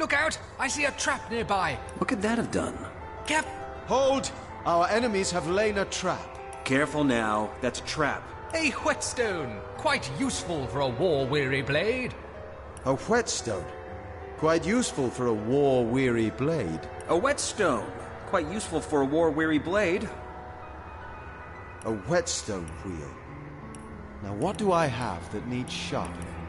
Look out! I see a trap nearby. What could that have done? Cap! Hold! Our enemies have laid a trap. Careful now, that's a trap. A whetstone! Quite useful for a war-weary blade. A whetstone. Quite useful for a war-weary blade. A whetstone. Quite useful for a war-weary blade. A whetstone wheel. Now what do I have that needs sharpening?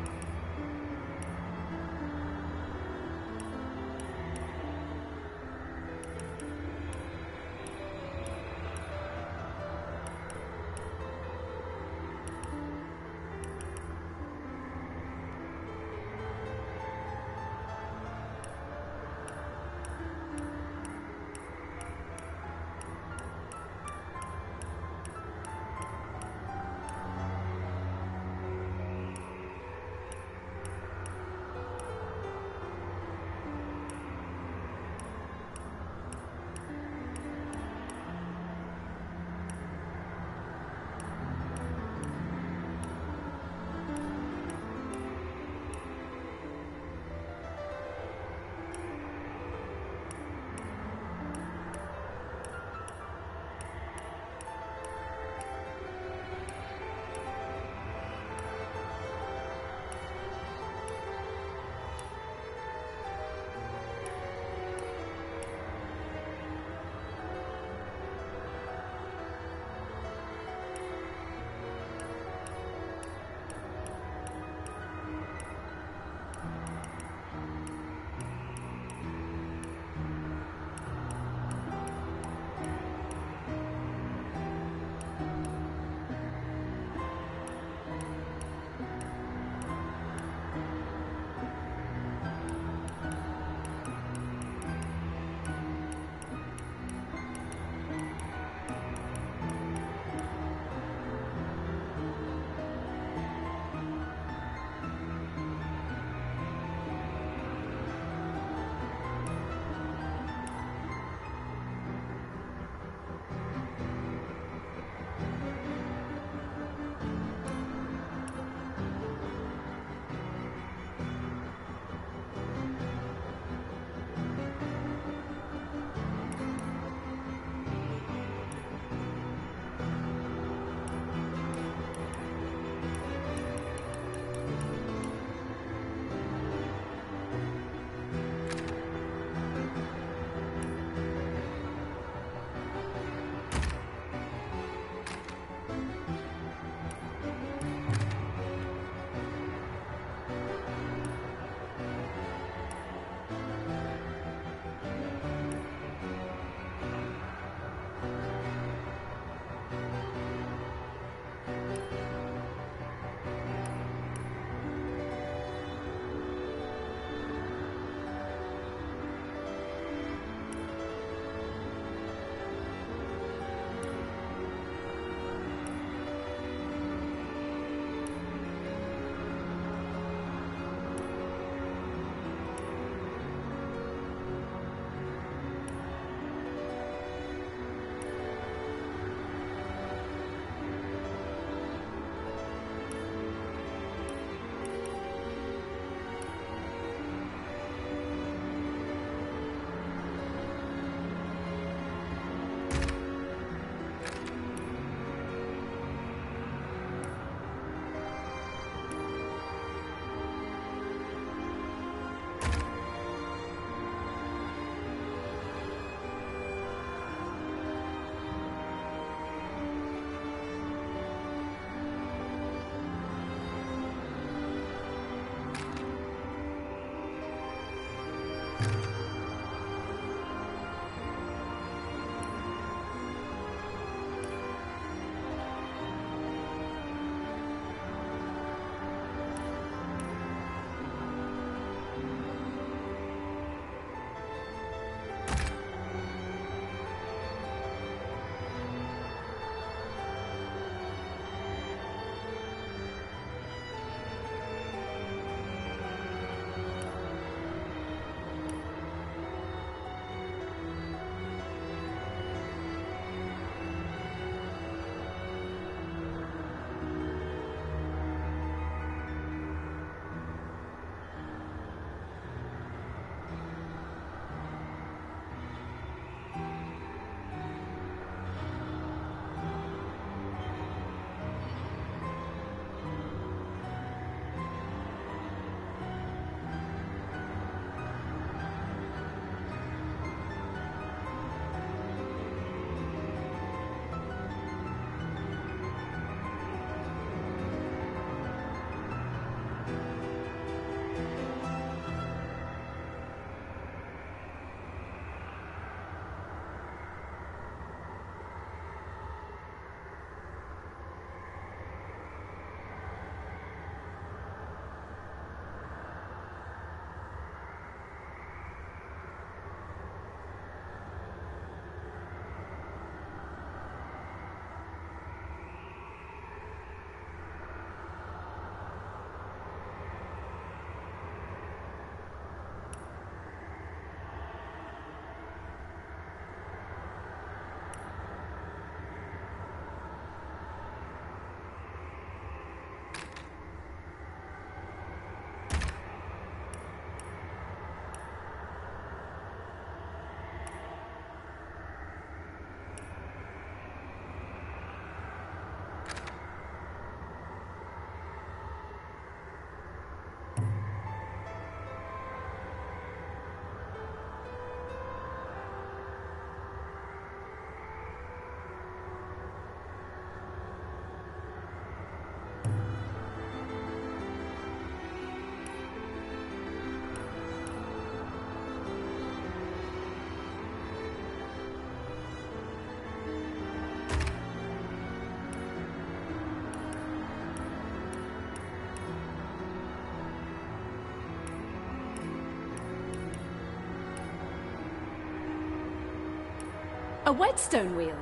A whetstone wheel?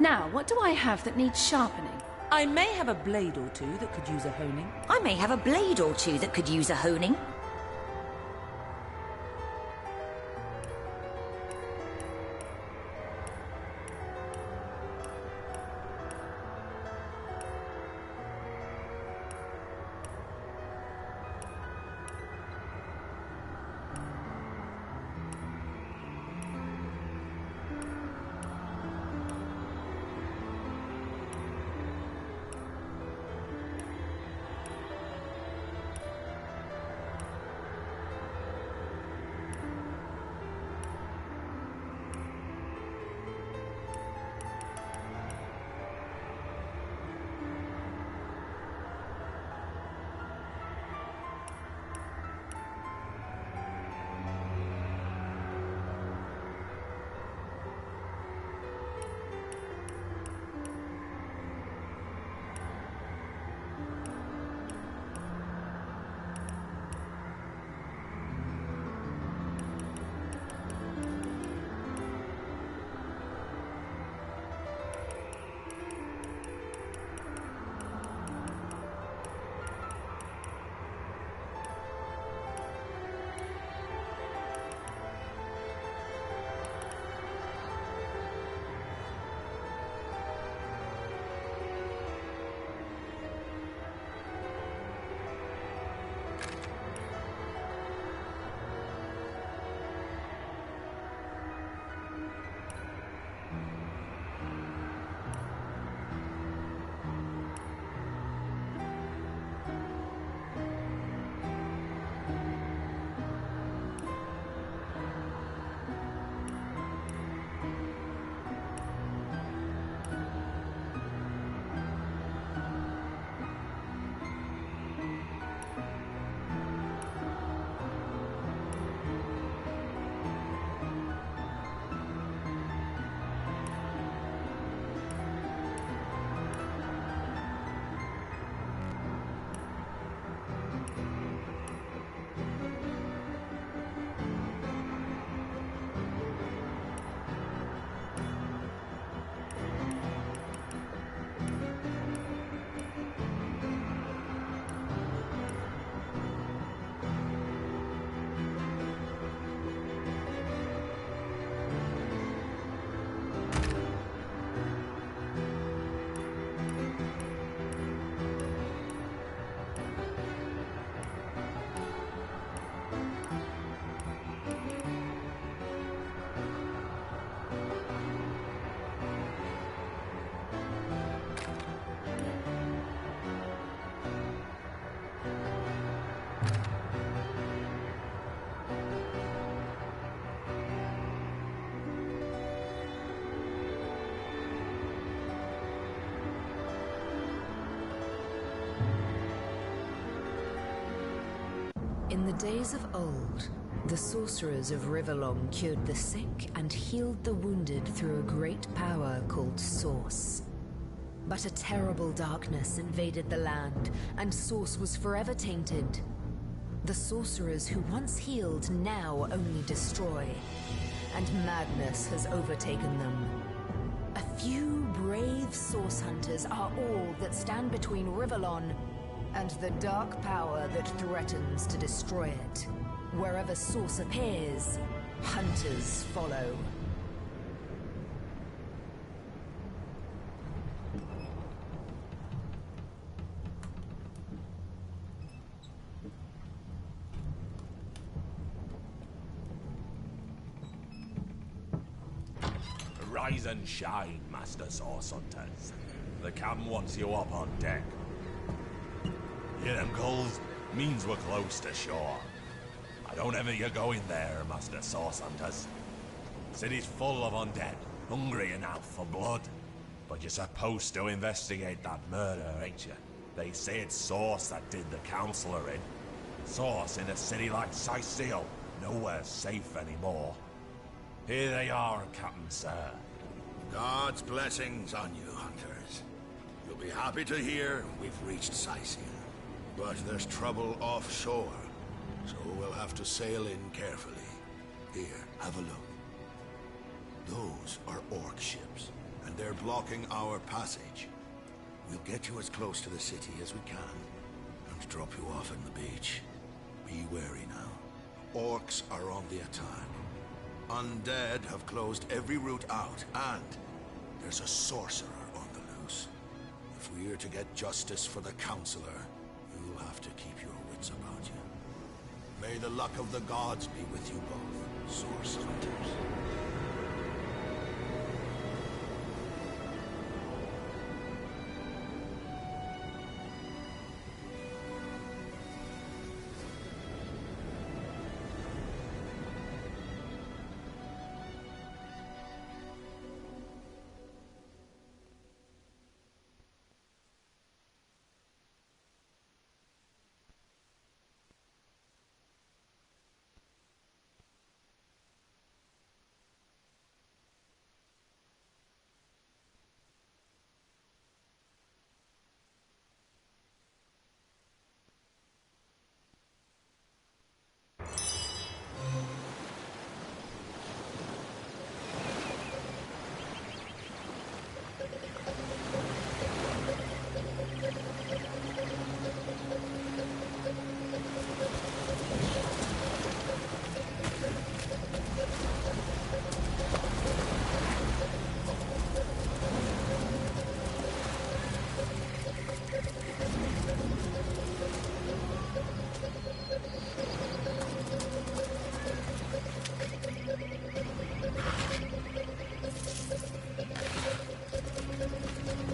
Now, what do I have that needs sharpening? I may have a blade or two that could use a honing. I may have a blade or two that could use a honing. In the days of old, the sorcerers of Riverlong cured the sick and healed the wounded through a great power called Source. But a terrible darkness invaded the land, and Source was forever tainted. The sorcerers who once healed now only destroy, and madness has overtaken them. A few brave Source hunters are all that stand between Riverlon and the dark power that threatens to destroy it. Wherever Source appears, hunters follow. Rise and shine, Master Source Hunters. The cam wants you up on deck. Hear them gulls? Means we're close to shore. I don't envy you going there, Master Source Hunters. City's full of undead, hungry enough for blood. But you're supposed to investigate that murder, ain't you? They say it's Source that did the Counselor in. Source in a city like Sicil, nowhere safe anymore. Here they are, Captain Sir. God's blessings on you, hunters. You'll be happy to hear we've reached Sicil. But there's trouble offshore, so we'll have to sail in carefully. Here, have a look. Those are orc ships. and they're blocking our passage. We'll get you as close to the city as we can, and drop you off on the beach. Be wary now. Orcs are on the attack. Undead have closed every route out, and there's a sorcerer on the loose. If we're to get justice for the Counselor, you'll have to keep your wits about you. May the luck of the gods be with you both, Source Hunters.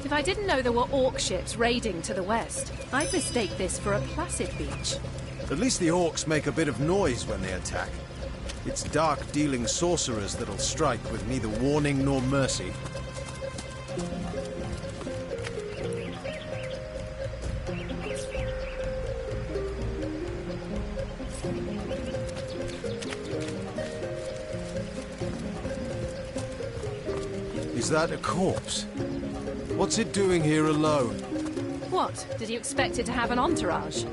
If I didn't know there were orc ships raiding to the west, I'd mistake this for a placid beach. At least the orcs make a bit of noise when they attack. It's dark-dealing sorcerers that'll strike with neither warning nor mercy. Is that a corpse? What's it doing here alone? What? Did you expect it to have an entourage?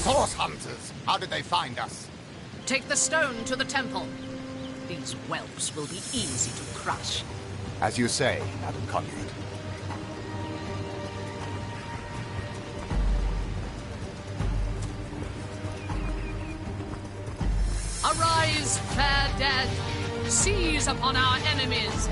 Source Hunters! How did they find us? Take the stone to the temple. These whelps will be easy to crush. As you say, Madam Conduit. Arise, fair dead! Seize upon our enemies!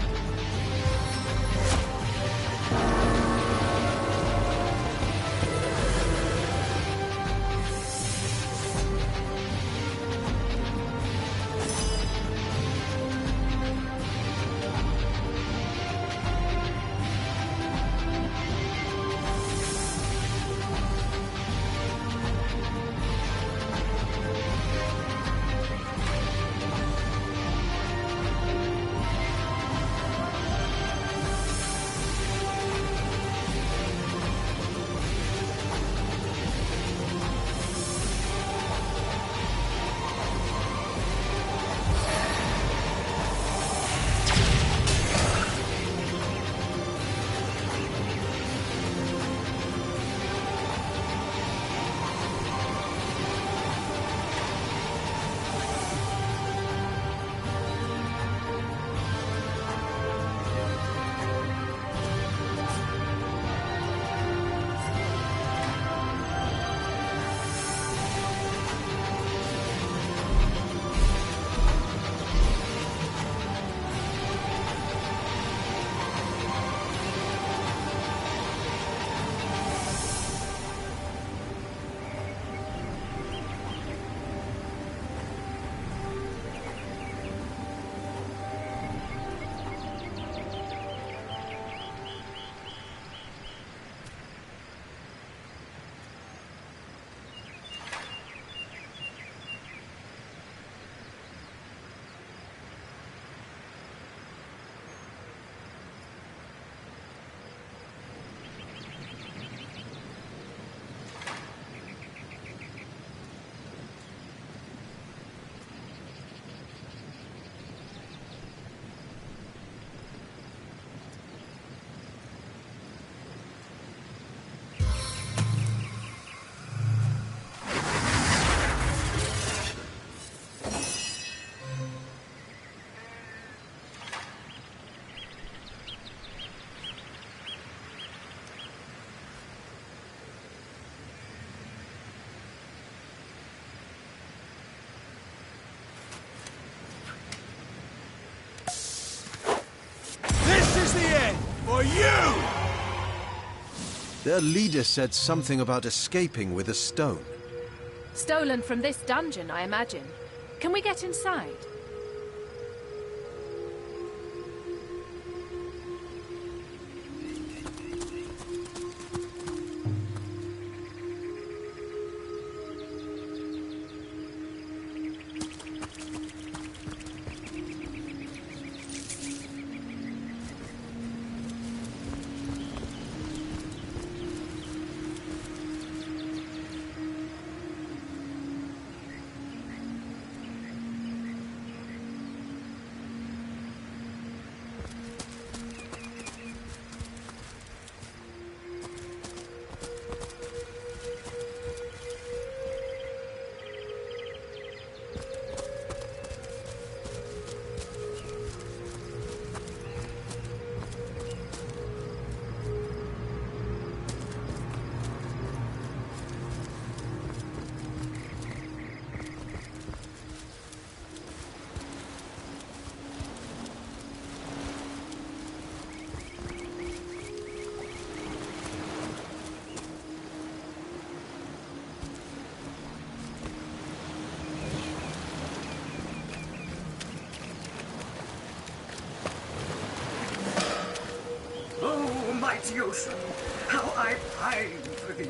the end for you! Their leader said something about escaping with a stone. Stolen from this dungeon, I imagine. Can we get inside? mighty ocean, how I pine for thee.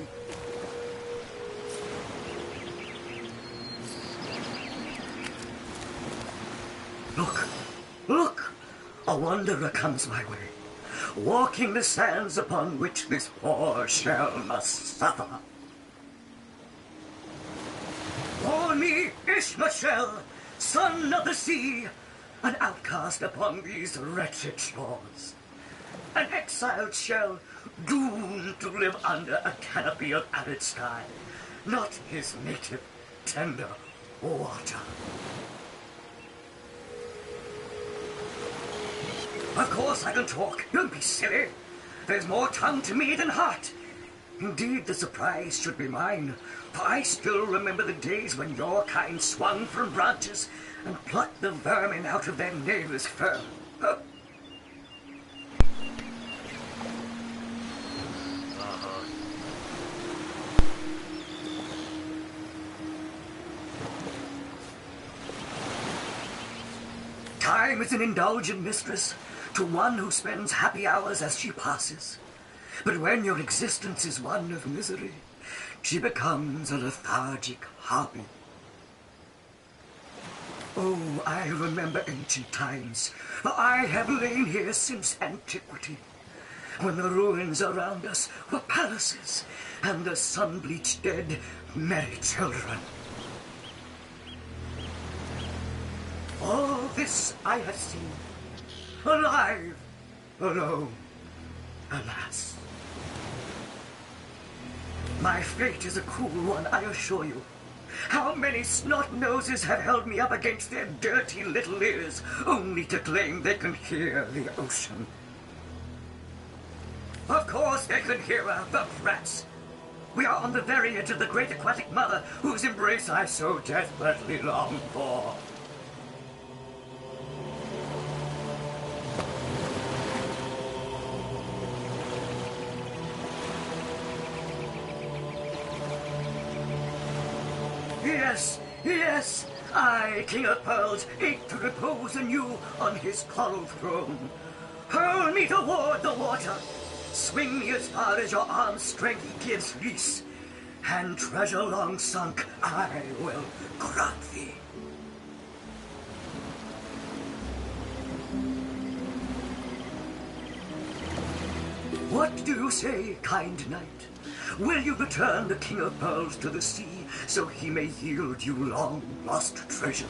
Look, look! A wanderer comes my way, walking the sands upon which this poor shell must suffer. For me, Ishmael, son of the sea, an outcast upon these wretched shores. An exiled shell, doomed to live under a canopy of arid sky, not his native, tender water. Of course I can talk, don't be silly. There's more tongue to me than heart. Indeed, the surprise should be mine, for I still remember the days when your kind swung from branches and plucked the vermin out of their neighbor's fur. Time is an indulgent mistress to one who spends happy hours as she passes. But when your existence is one of misery, she becomes a lethargic hobby. Oh, I remember ancient times, for I have lain here since antiquity, when the ruins around us were palaces, and the sun-bleached dead merry children. All this I have seen, alive, alone, alas. My fate is a cruel one, I assure you. How many snot-noses have held me up against their dirty little ears, only to claim they can hear the ocean? Of course they can hear her, the brats. We are on the very edge of the great aquatic mother, whose embrace I so desperately long for. Yes, yes, I, King of Pearls, ache to repose anew on his coral throne. Hurl me toward the water, swing me as far as your arm's strength gives release, and treasure long sunk I will grant thee. What do you say, kind knight? Will you return the King of Pearls to the sea, so he may yield you long-lost treasure?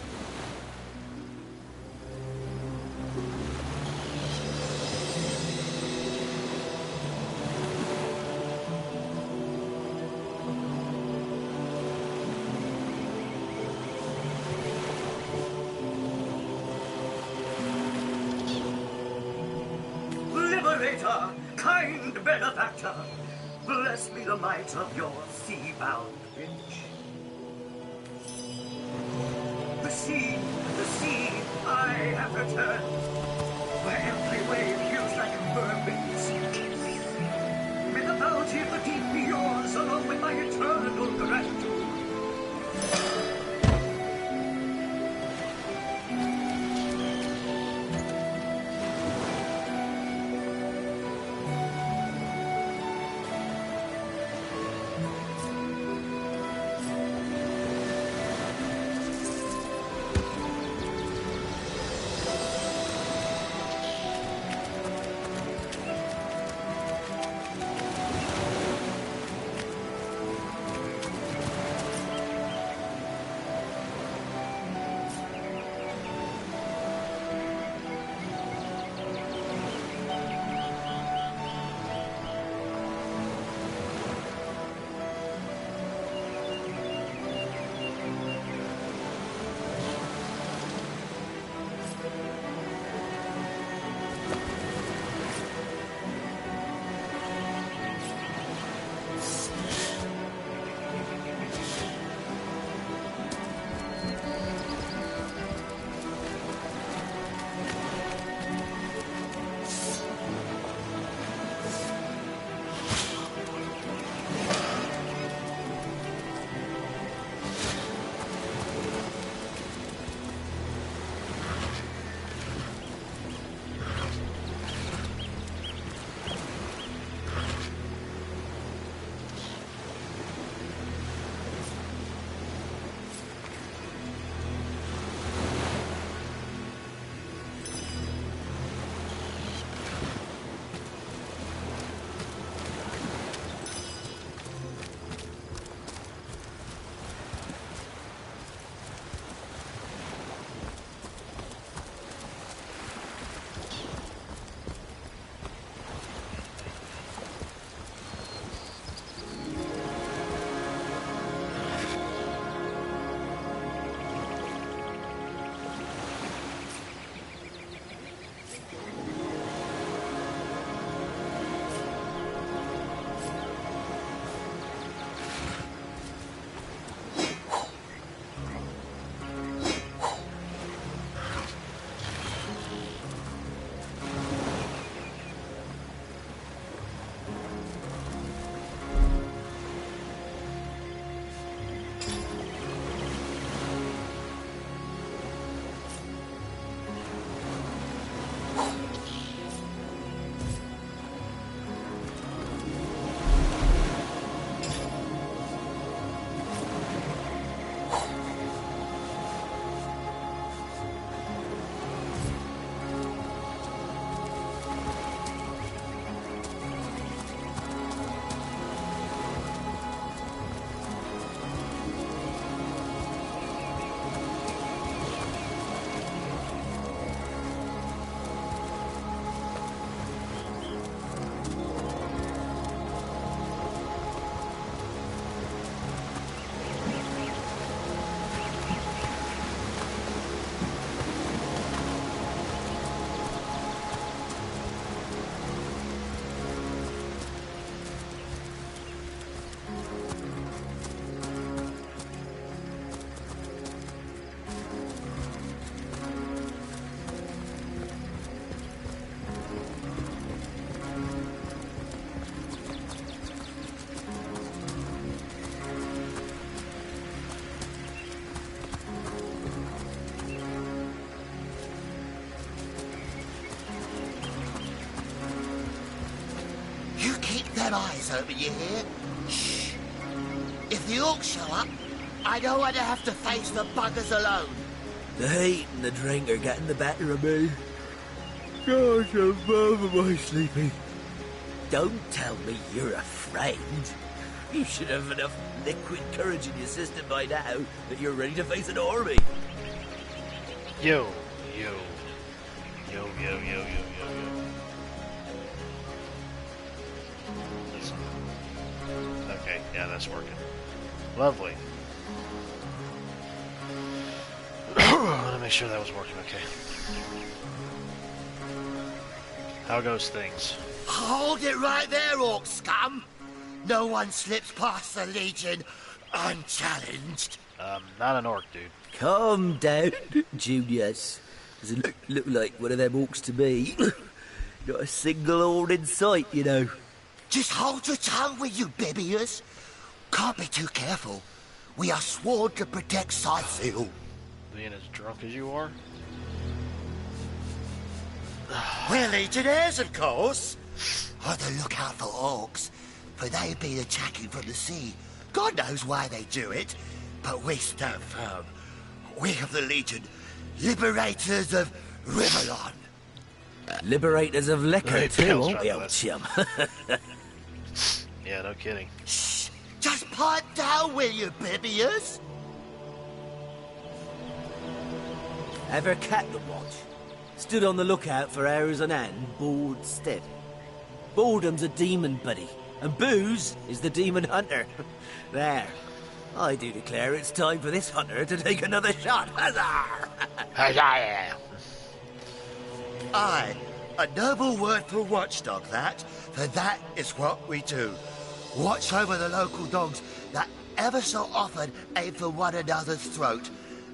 Liberator, kind benefactor, bless me the might of your sea-bound bitch. The sea, I have returned, where every wave feels like a mermaids. May the bounty of the deep be yours, along with my eternal gratitude. Them eyes open, you hear? Shh. If the orcs show up, I don't want to have to face the buggers alone. The heat and the drink are getting the better of me. Gosh, I'm over my sleepy. Don't tell me you're afraid. You should have enough liquid courage in your system by now that you're ready to face an army. Yo. Listen. Okay, yeah, that's working. Lovely. Let me make sure that was working okay. How goes things? Hold it right there, orc scum! No one slips past the Legion unchallenged. Not an orc, dude. Calm down, Junius. Does it look like one of them orcs to me? Not a single horn in sight, you know. Just hold your tongue with you, Bibiers. Can't be too careful. We are sworn to protect Sightseal. Being as drunk as you are? We're legionnaires, of course. On the lookout for orcs, for they've been attacking from the sea. God knows why they do it, but we stand firm. We of the Legion, liberators of Riverlon. Liberators of liquor Hey, too, Pale's aren't we, trying old to chum? Yeah, no kidding. Shh! Just pipe down, will you, Bibiers? Ever kept the watch? Stood on the lookout for hours on end, bored stiff. Boredom's a demon, buddy, and booze is the demon hunter. There. I do declare it's time for this hunter to take another shot. Huzzah! Huzzah! Aye, a noble word for watchdog, that. For that is what we do. Watch over the local dogs that ever so often aim for one another's throat,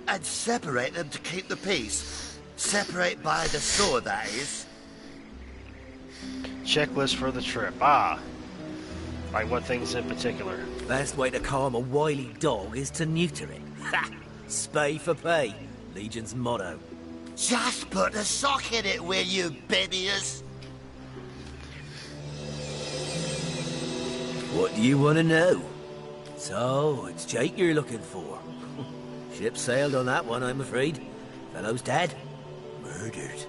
and separate them to keep the peace. Separate by the sword, that is. Checklist for the trip. Ah. Like what things in particular? Best way to calm a wily dog is to neuter it. Ha! Spay for pay. Legion's motto. Just put a sock in it, will you, Bibiers? What do you want to know? So, it's Jake you're looking for. Ship sailed on that one, I'm afraid. Fellow's dead. Murdered.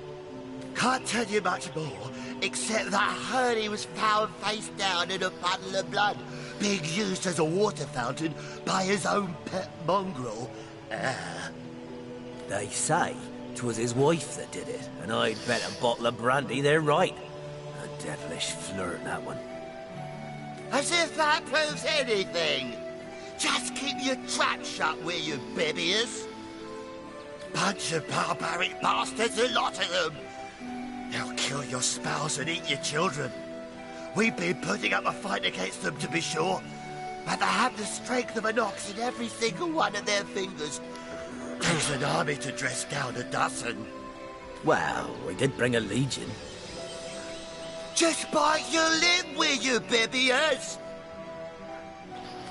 Can't tell you much more, except that I heard he was found face down in a puddle of blood, being used as a water fountain by his own pet mongrel. They say 'twas his wife that did it, and I'd bet a bottle of brandy they're right. A devilish flirt, that one. As if that proves anything. Just keep your trap shut, will you, Bibiers? Bunch of barbaric bastards, a lot of them. They'll kill your spouse and eat your children. We've been putting up a fight against them, to be sure, but they have the strength of an ox in every single one of their fingers. Takes an army to dress down a dozen. Well, we did bring a legion. Just bite your lip, will you, Bibiers?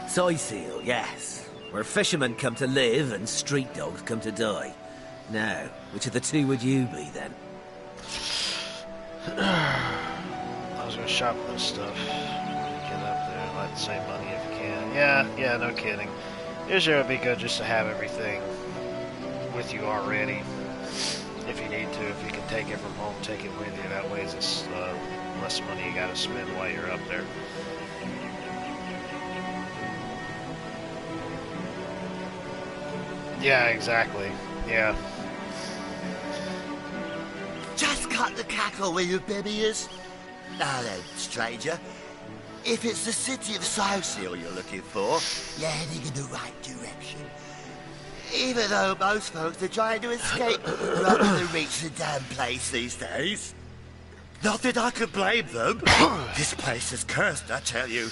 Sightseal, yes. Where fishermen come to live and street dogs come to die. Now, which of the two would you be, then? I was gonna shop for this stuff. Get up there, like save money if you can. Yeah, no kidding. Usually it would be good just to have everything with you already. If you need to, if you can take it from home, take it with you. That way it's less money you gotta spend while you're up there. Yeah, exactly. Yeah. Just cut the cackle, will you, Bibiers? Now then, stranger. If it's the city of Sightseal you're looking for, you're heading in the right direction. Even though most folks are trying to escape rather than reach the damn place these days. Not that I could blame them. This place is cursed, I tell you.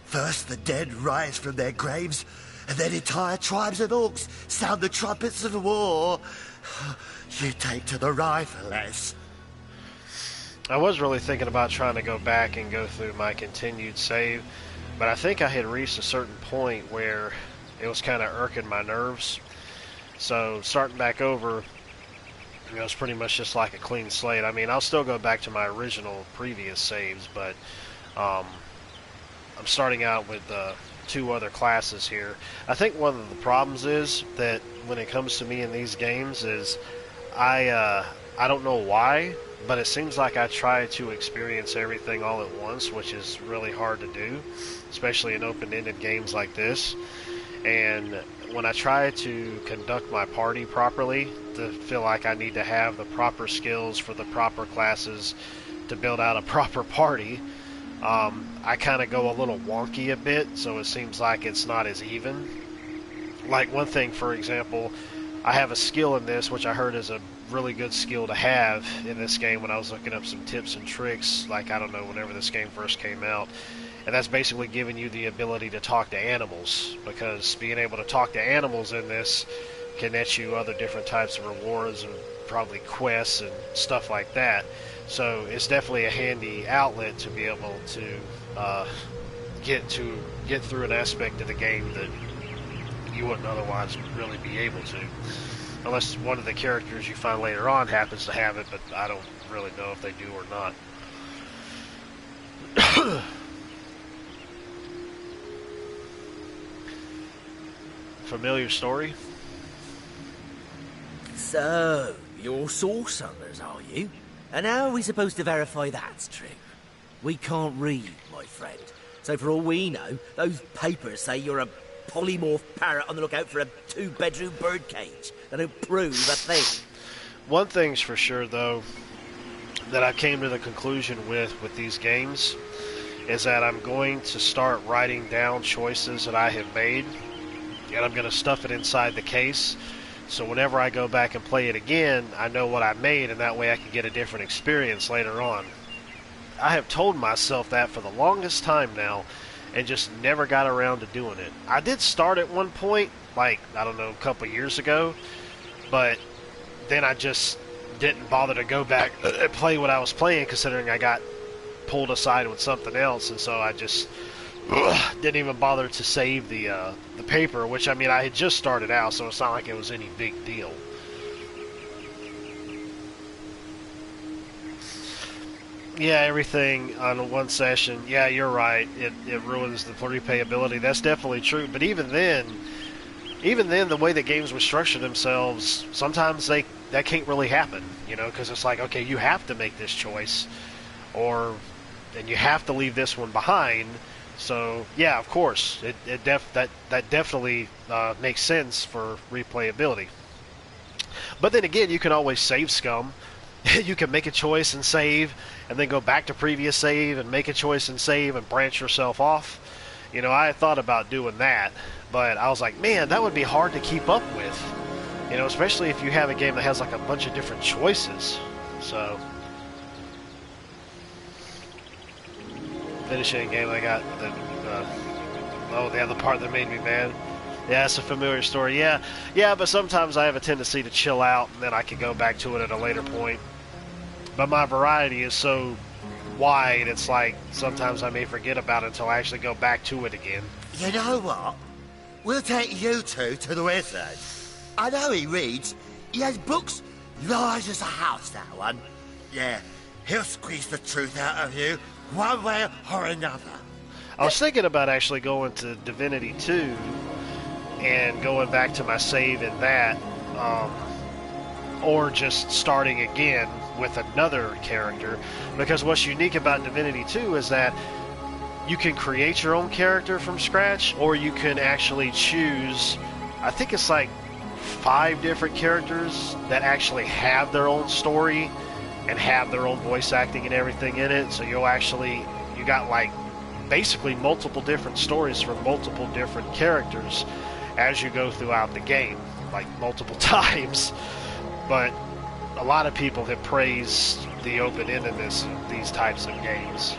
First the dead rise from their graves, and then entire tribes of orcs sound the trumpets of war. You take to the rifle, lass. I was really thinking about trying to go back and go through my continued save, but I think I had reached a certain point where it was kind of irking my nerves. So starting back over, it's pretty much just like a clean slate. I mean, I'll still go back to my original previous saves, but I'm starting out with two other classes here. I think one of the problems is that when it comes to me in these games is I don't know why, but it seems like I try to experience everything all at once, which is really hard to do, especially in open-ended games like this. And when I try to conduct my party properly, to feel like I need to have the proper skills for the proper classes to build out a proper party, I kind of go a little wonky a bit, so it seems like it's not as even. Like one thing, for example, I have a skill in this, which I heard is a really good skill to have in this game when I was looking up some tips and tricks, like, I don't know, whenever this game first came out. And that's basically giving you the ability to talk to animals, because being able to talk to animals in this can net you other different types of rewards and probably quests and stuff like that. So it's definitely a handy outlet to be able to get through an aspect of the game that you wouldn't otherwise really be able to, unless one of the characters you find later on happens to have it, but I don't really know if they do or not. Familiar story? So, you're source hunters, are you? And how are we supposed to verify that's true? We can't read, my friend. So for all we know, those papers say you're a polymorph parrot on the lookout for a 2-bedroom birdcage. They don't prove a thing. One thing's for sure, though, that I came to the conclusion with these games is that I'm going to start writing down choices that I have made, and I'm going to stuff it inside the case. So whenever I go back and play it again, I know what I made, and that way I can get a different experience later on. I have told myself that for the longest time now, and just never got around to doing it. I did start at one point, like, I don't know, a couple years ago, but then I just didn't bother to go back and play what I was playing, considering I got pulled aside with something else, and so I just didn't even bother to save the paper, which, I mean, I had just started out, so it's not like it was any big deal. Yeah, everything on one session. Yeah, you're right. It ruins the replayability. That's definitely true. But even then, the way that games would structure themselves, sometimes that can't really happen. You know, because it's like, okay, you have to make this choice, and you have to leave this one behind. So yeah, of course, that definitely makes sense for replayability. But then again, you can always save scum. You can make a choice and save, and then go back to previous save and make a choice and save and branch yourself off. You know, I had thought about doing that, but I was like, man, that would be hard to keep up with. You know, especially if you have a game that has like a bunch of different choices. So, finishing a game, I got the other part that made me mad. Yeah, it's a familiar story. Yeah, but sometimes I have a tendency to chill out, and then I can go back to it at a later point. But my variety is so wide, it's like sometimes I may forget about it until I actually go back to it again. You know what? We'll take you two to the wizard. I know he reads. He has books large as a house, that one. Yeah, he'll squeeze the truth out of you, one way or another. I was thinking about actually going to Divinity 2 and going back to my save in that, or just starting again with another character, because what's unique about Divinity 2 is that you can create your own character from scratch, or you can actually choose, I think it's like 5 different characters that actually have their own story and have their own voice acting and everything in it. So you got like basically multiple different stories from multiple different characters as you go throughout the game, like multiple times. But a lot of people have praised the open-endedness of these types of games,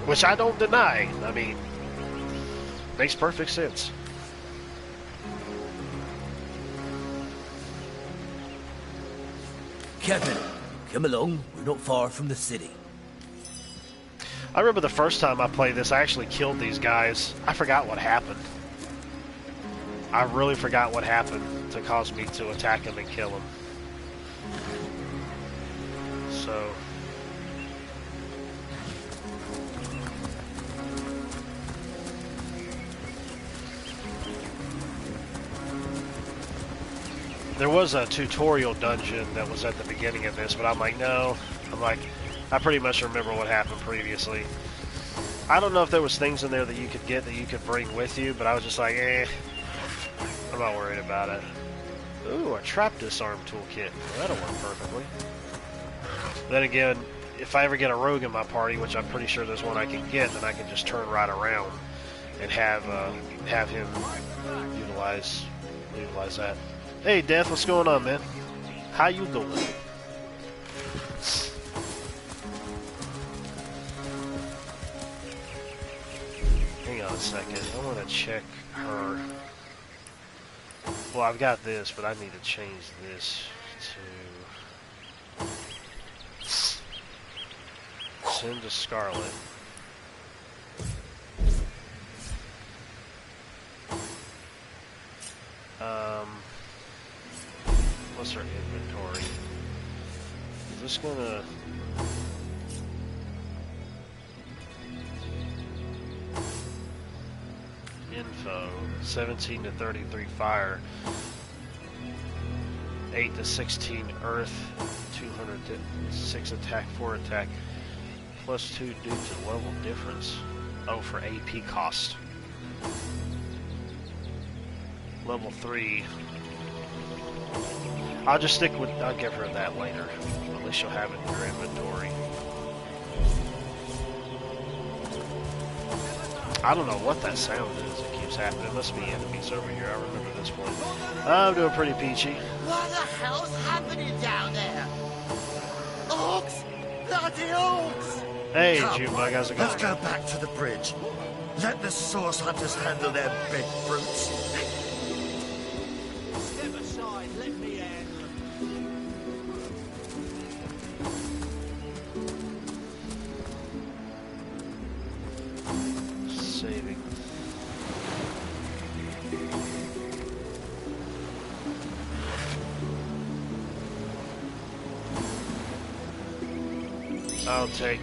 which I don't deny. I mean, makes perfect sense. Kevin, come along. We're not far from the city. I remember the first time I played this, I actually killed these guys. I forgot what happened. I really forgot what happened to cause me to attack them and kill them. So... there was a tutorial dungeon that was at the beginning of this, but I'm like, no. I pretty much remember what happened previously. I don't know if there was things in there that you could get that you could bring with you, but I was just like, I'm not worried about it. Ooh, a trap disarm toolkit. Well, that'll work perfectly. Then again, if I ever get a rogue in my party, which I'm pretty sure there's one I can get, then I can just turn right around and have him utilize that. Hey, Death, what's going on, man? How you doing? Hang on a second. I want to check her. Well, I've got this, but I need to change this to... Send to Scarlet. What's our inventory? Is this gonna... Info, 17 to 33 fire, 8 to 16 earth, 200 to 6 attack, 4 attack, plus 2 due to level difference. Oh, for AP cost. Level 3. I'll just stick with, I'll give her that later. At least she'll have it in her inventory. I don't know what that sound is. It keeps happening. It must be enemies over here. I remember this one. I'm doing pretty peachy. What the hell's happening down there? Orcs! Bloody orcs! Hey, Come, June-bug, how's it going? let's go back to the bridge. Let the source hunters handle their big brutes. Step aside, let me handle them. Saving. I'll take...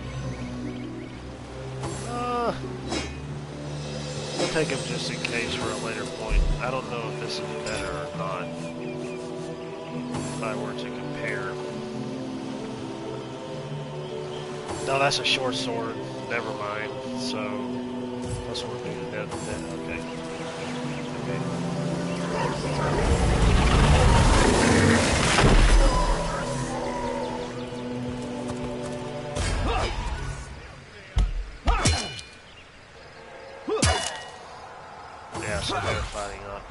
I'll take him just in case for a later point. I don't know if this is better or not. If I were to compare. No, that's a short sword. Never mind. So, that's what we're doing. Okay. Yeah, so they're fighting up.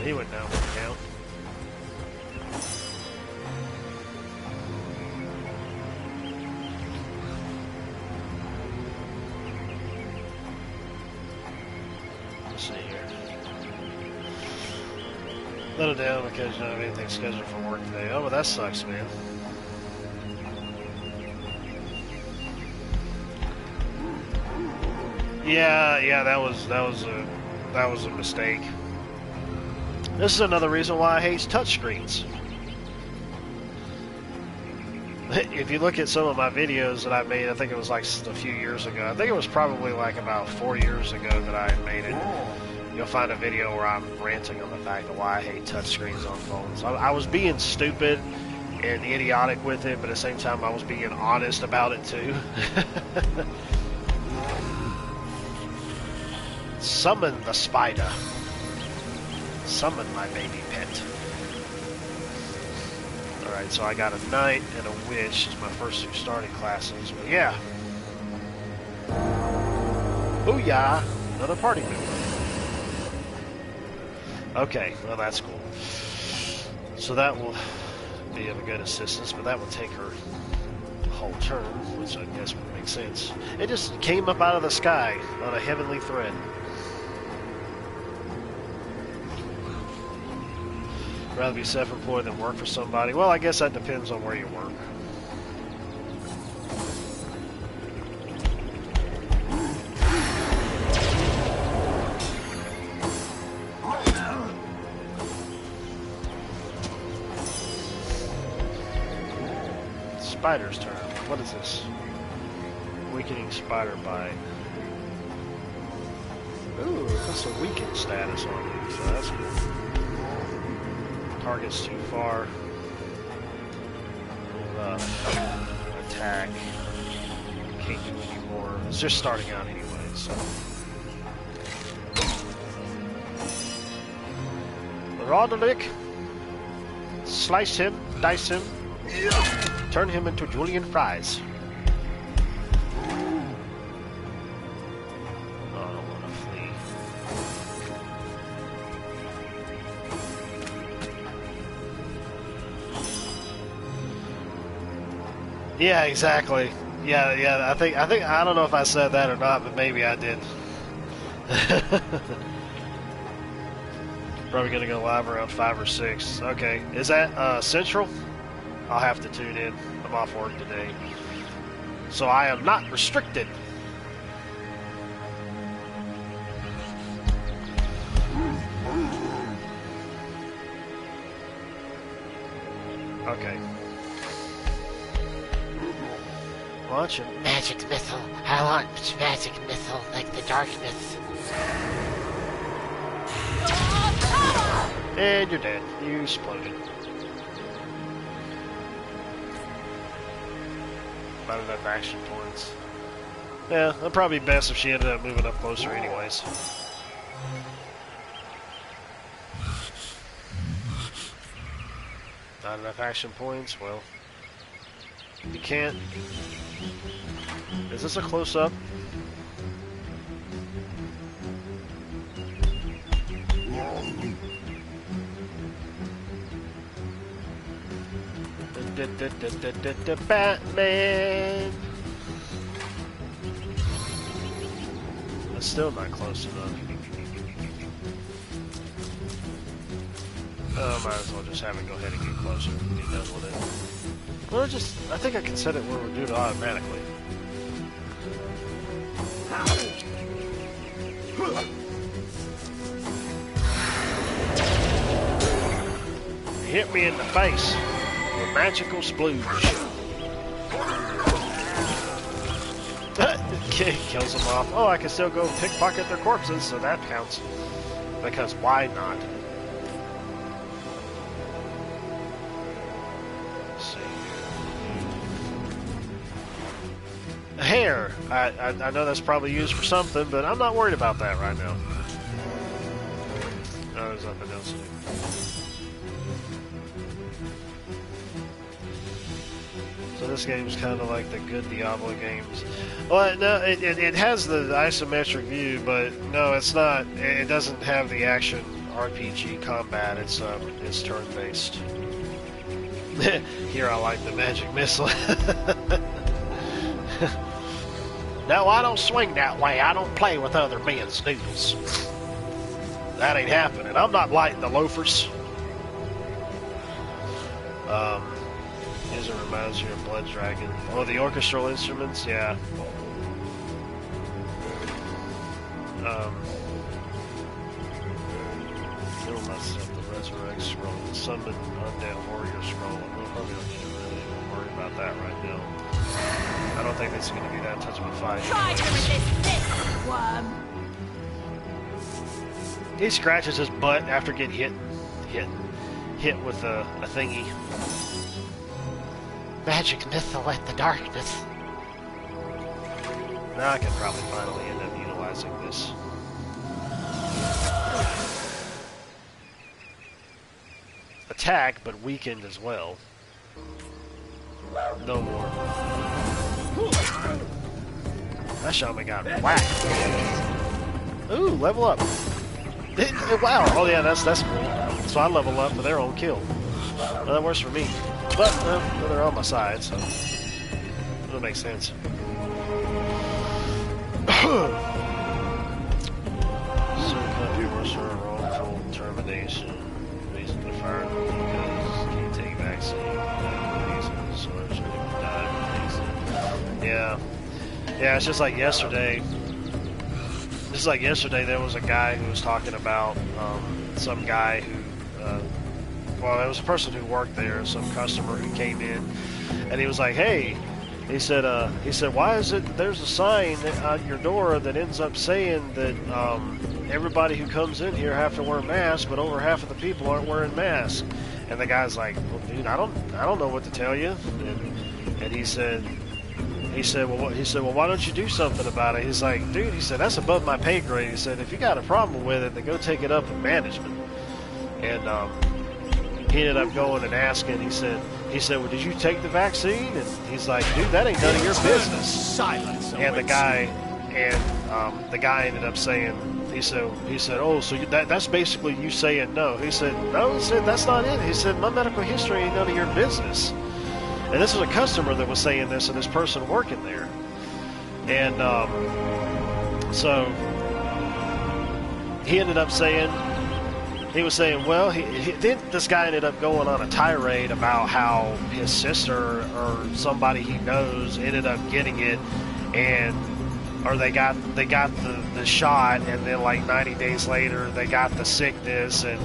He went down one count. Let's see here. Let it down because you don't have anything scheduled for work today. Oh, well, that sucks, man. Yeah, that was a mistake. This is another reason why I hate touchscreens. If you look at some of my videos that I made, I think it was like a few years ago. I think it was probably like about 4 years ago that I made it. You'll find a video where I'm ranting on the fact of why I hate touchscreens on phones. I was being stupid and idiotic with it, but at the same time I was being honest about it too. Summon the spider. Summon my baby pet. Alright, so I got a knight and a witch as my first 2 starting classes, but yeah. Booyah! Another party member. Okay, well that's cool. So that will be of a good assistance, but that will take her a whole turn, which I guess would make sense. It just came up out of the sky on a heavenly thread. Rather be self-employed than work for somebody. Well, I guess that depends on where you work. Spider's turn. What is this? Weakening spider bite. Ooh, that's a weakened status on you, so that's good. Target's too far. Attack. Can't do any more. It's just starting out anyway, so. Roderick. Slice him, dice him, turn him into julienne fries. Yeah, exactly. Yeah. I think I don't know if I said that or not, but maybe I did. Probably gonna go live around 5 or 6. Okay, is that Central? I'll have to tune in. I'm off work today, so I am not restricted. Okay. Watch it. Magic missile. I want magic missile like the darkness. And you're dead. You exploded. Not enough action points. Yeah, that'd probably be best if she ended up moving up closer anyways. Not enough action points? Well, you can't... Is this a close-up? Batman! That's still not close enough. Might as well just have it go ahead and get closer. Be done with it. Well, I think I can set it where we'll do it automatically. Hit me in the face with magical splooge. Okay, kills them off. Oh, I can still go pickpocket their corpses, so that counts. Because why not? Let's see. Hair. I know that's probably used for something, but I'm not worried about that right now. No, there's nothing else to do. So this game's kind of like the good Diablo games. Well, no, it has the isometric view, but no, it's not. It doesn't have the action RPG combat. It's turn-based. Here, I like the magic missile. No, I don't swing that way. I don't play with other men's noodles. That ain't happening. I'm not lighting the loafers. It reminds you of Blood Dragon. Oh, the orchestral instruments, yeah. Kill myself, the resurrect scroll, the summon undead warrior scroll. We'll probably don't need to really worry about that right now. I don't think it's going to be that touch of a fight. Try to resist this, worm. He scratches his butt after getting hit with a thingy. Magic missile like the darkness. Now I can probably finally end up utilizing this. Attack, but weakened as well. No more. That shaman got whacked. Ooh, level up. Wow. Oh yeah, that's cool. So I level up for their own kill. Well, that works for me. But they're on my side, so it'll make sense. Wrongful termination. Reason to fire because can't take vaccine. Yeah. Yeah, it's just like yesterday. Just like yesterday, there was a guy who was talking about some guy who. Well, there was a person who worked there, some customer who came in, and he was like, "Hey," he said, "Why is it there's a sign at your door that ends up saying that everybody who comes in here have to wear masks, but over half of the people aren't wearing masks?" And the guy's like, "Well, dude, I don't know what to tell you." And he said, "Well, why don't you do something about it?" He's like, "Dude," he said, "that's above my pay grade." He said, "If you got a problem with it, then go take it up with management." And he ended up going and asking. He said, "Well, did you take the vaccine?" And he's like, "Dude, that ain't none of your business." Silence. And the guy ended up saying, he said, "Oh, so that's basically you saying no." He said, "No," he said, "that's not it." He said, "My medical history ain't none of your business." And this is a customer that was saying this, and this person working there. And so he ended up saying, he was saying, well, then this guy ended up going on a tirade about how his sister or somebody he knows ended up getting it, or they got the shot, and then like 90 days later they got the sickness, and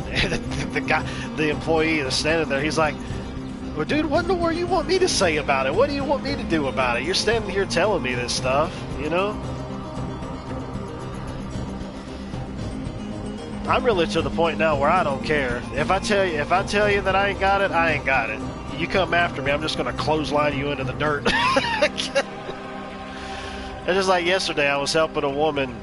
the employee that's standing there, he's like, well, dude, what in the world you want me to say about it? What do you want me to do about it? You're standing here telling me this stuff, you know? I'm really to the point now where I don't care. If I tell you that I ain't got it, I ain't got it. You come after me, I'm just gonna clothesline you into the dirt. It's just like yesterday, I was helping a woman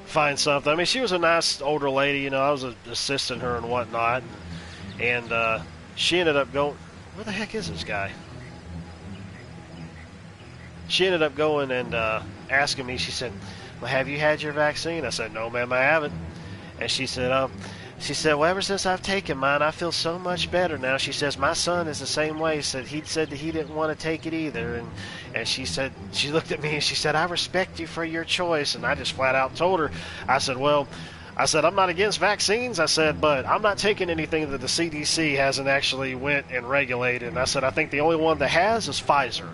find something. I mean, she was a nice older lady, you know. I was assisting her and whatnot, and she ended up going. Where the heck is this guy? She ended up going and asking me. She said, well, have you had your vaccine? I said, no, ma'am, I haven't. And she said, well, ever since I've taken mine, I feel so much better now. She says, my son is the same way. He said that he didn't want to take it either. And she said, she looked at me and she said, I respect you for your choice. And I just flat out told her, I said, I'm not against vaccines. I said, but I'm not taking anything that the CDC hasn't actually went and regulated. And I said, I think the only one that has is Pfizer.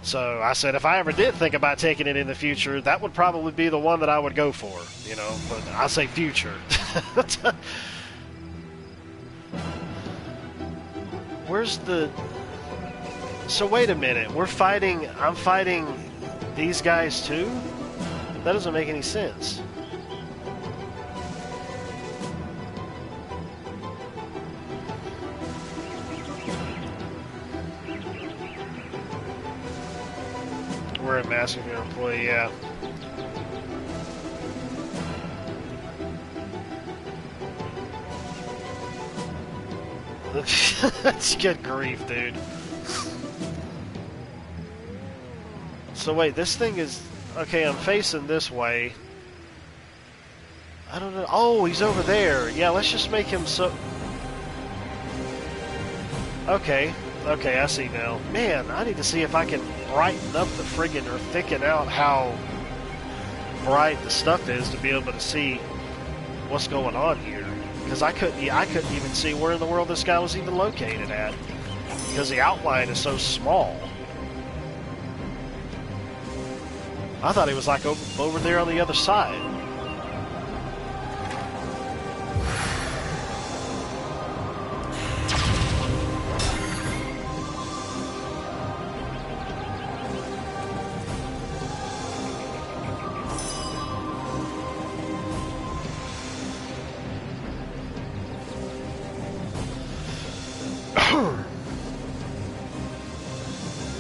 So I said, if I ever did think about taking it in the future, that would probably be the one that I would go for, you know, but I say future. So wait a minute, I'm fighting these guys too? That doesn't make any sense. We're a massive employee, yeah. That's good grief, dude. So wait, this thing is... Okay, I'm facing this way. I don't know. Oh, he's over there. Yeah, let's just make him so... Okay, I see now. Man, I need to see if I can brighten up the friggin' or thicken out how bright the stuff is to be able to see what's going on here. Because I couldn't even see where in the world this guy was even located at. Because the outline is so small. I thought he was like over there on the other side.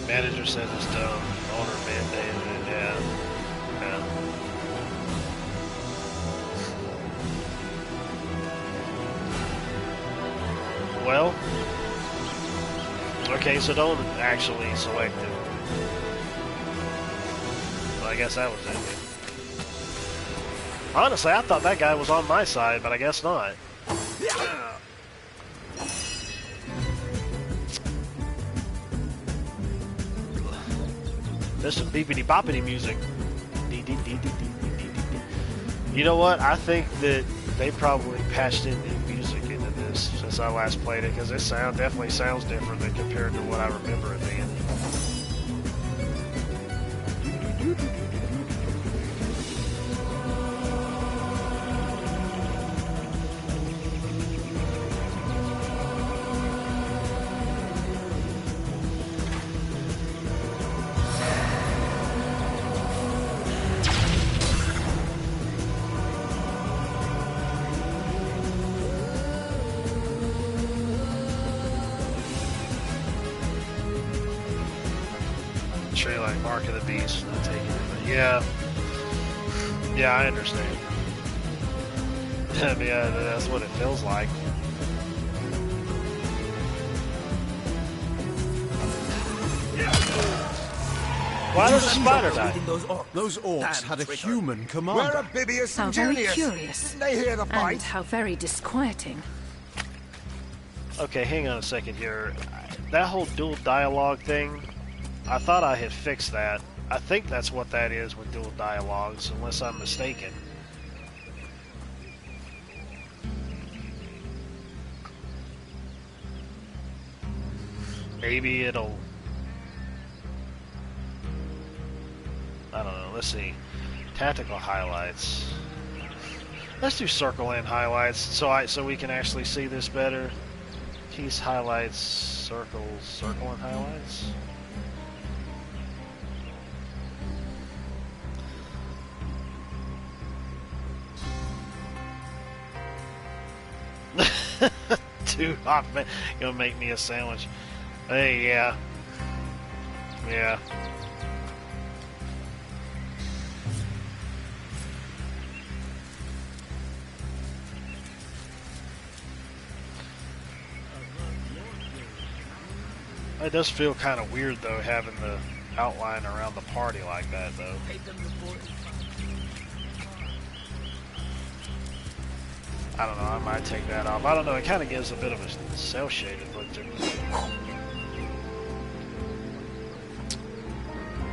Manager says it's done. Owner mandated it. Yeah. Well, okay, so don't actually select it. Well, I guess that was it. Honestly, I thought that guy was on my side, but I guess not. There's some beepity-boppity music. You know what? I think that they probably patched in new music into this since I last played it, because this definitely sounds different than compared to what I remember it being. Like Mark of the Beast, not taking it. Yeah, I understand. Yeah, that's what it feels like. Why does the spider die? Those orcs had a human commander. How very curious. Didn't they hear the fight? And how very disquieting. Okay, hang on a second here. That whole dual dialogue thing, I thought I had fixed that. I think that's what that is with dual dialogues, unless I'm mistaken. Maybe it'll... I don't know, let's see. Tactical highlights. Let's do circle in highlights so we can actually see this better. Keys, highlights, circles, circle in highlights. Too hot, man. Gonna make me a sandwich. Hey, yeah. Yeah. It does feel kind of weird, though, having the outline around the party like that, though. I don't know, I might take that off. I don't know, it kind of gives a bit of a cel-shaded look to it.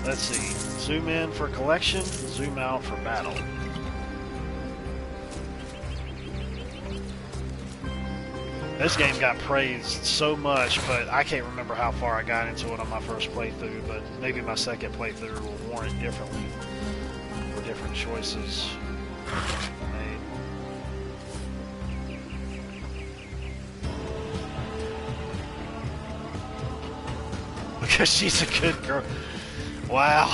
Let's see. Zoom in for collection, zoom out for battle. This game got praised so much, but I can't remember how far I got into it on my first playthrough, but maybe my second playthrough will warrant differently for different choices made. Because she's a good girl. Wow.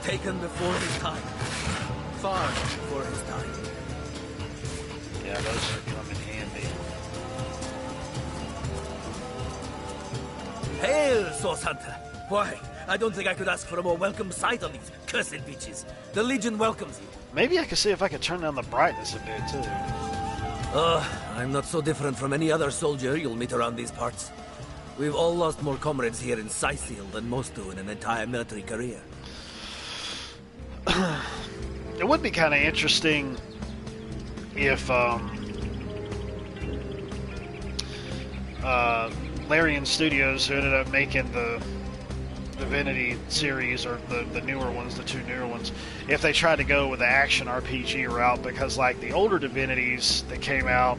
Taken before his time. Far before his time. Yeah, those are come in handy. Hail, Source Hunter! Why, I don't think I could ask for a more welcome sight on these cursed beaches. The Legion welcomes you. Maybe I could see if I could turn down the brightness a bit, too. I'm not so different from any other soldier you'll meet around these parts. We've all lost more comrades here in Sicil than most do in an entire military career. It would be kind of interesting if Larian Studios, who ended up making the Divinity series, or the newer ones, the two newer ones, if they tried to go with the action RPG route, because like the older Divinities that came out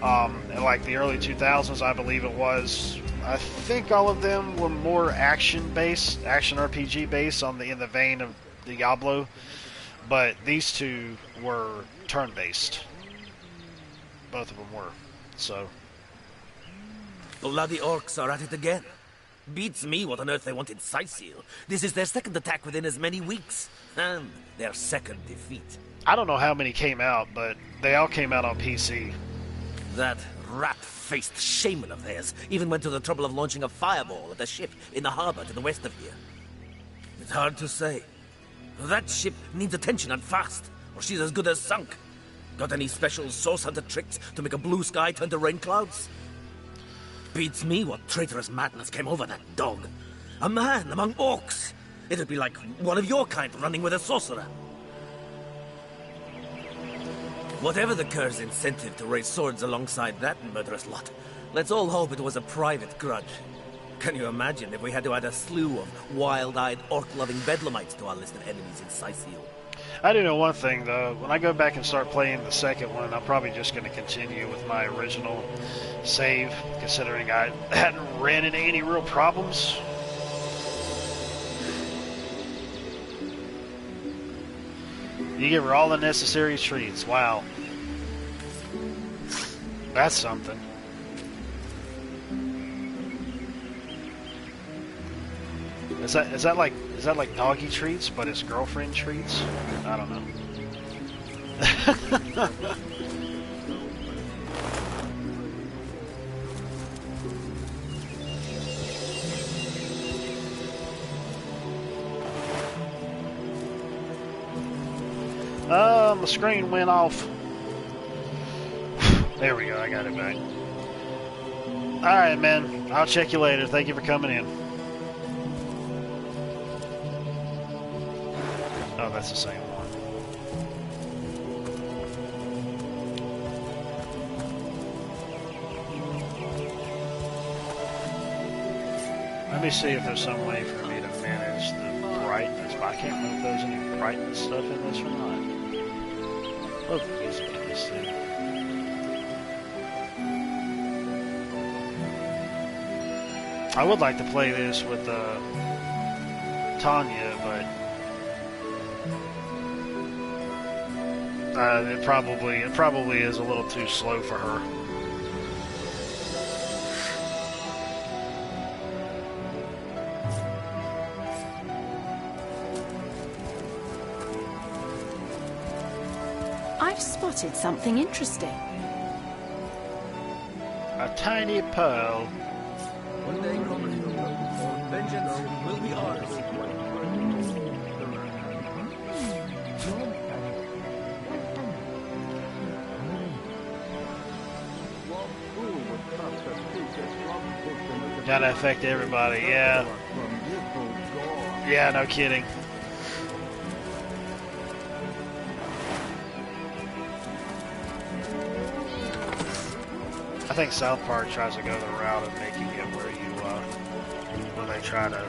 in like the early 2000s, I believe it was, I think all of them were more action-based, action RPG based in the vein of Diablo, but these two were turn-based. Both of them were. So bloody orcs are at it again. Beats me what on earth they want in Sicil. This is their second attack within as many weeks. And their second defeat. I don't know how many came out, but they all came out on PC. That rat-faced shaman of theirs even went to the trouble of launching a fireball at a ship in the harbor to the west of here. It's hard to say. That ship needs attention and fast, or she's as good as sunk. Got any special Source Hunter tricks to make a blue sky turn to rain clouds? Beats me what traitorous madness came over that dog. A man among orcs. It'd be like one of your kind running with a sorcerer. Whatever the cur's incentive to raise swords alongside that murderous lot, let's all hope it was a private grudge. Can you imagine if we had to add a slew of wild-eyed, orc-loving bedlamites to our list of enemies in Sicil? I do know one thing, though. When I go back and start playing the second one, I'm probably just going to continue with my original save, considering I hadn't ran into any real problems. You give her all the necessary treats. Wow. That's something. Is that like doggy treats, but it's girlfriend treats? I don't know. My screen went off. There we go, I got it back. Alright, man. I'll check you later. Thank you for coming in. Oh, that's the same one. Let me see if there's some way for me to manage the brightness, but I can't remember if there's any brightness stuff in this or not. Love the music in this thing. I would like to play this with Tanya, but it probably is a little too slow for her. I've spotted something interesting. A tiny pearl. One day, vengeance will be ours. Gotta affect everybody, yeah. Yeah, no kidding. I think South Park tries to go the route of making it where they try to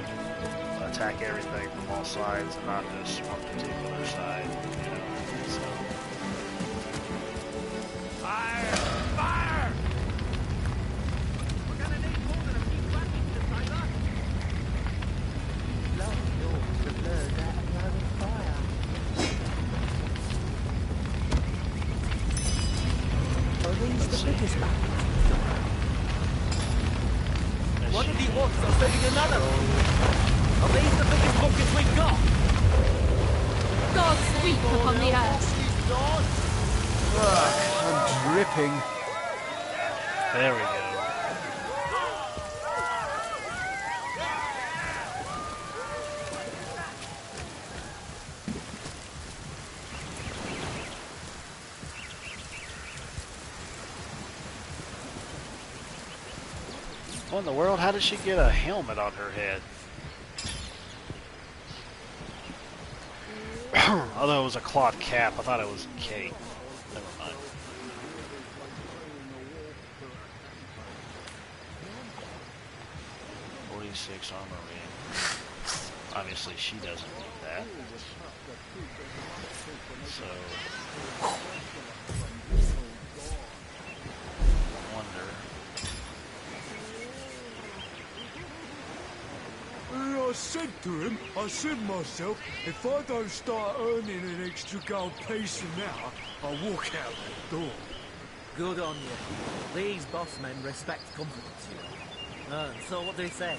attack everything from all sides and not just one particular side, you know. So. Fire! Fire! We're gonna need more than a few weapons to fight us. Love yours to learn that kind of fire. Are these the biggest battles? One of the orcs are sending another. Are these the biggest buckets we've got? God sweep upon the earth. I'm dripping. There we go. What in the world? How did she get a helmet on her head? Although it was a cloth cap, I thought it was a cape. Never mind. .46 armor ring. Obviously, she doesn't need that. So, I wonder. I said to him, I said myself, if I don't start earning an extra gold piece an hour, I'll walk out that door. Good on you. These boss men respect confidence. So what do they say?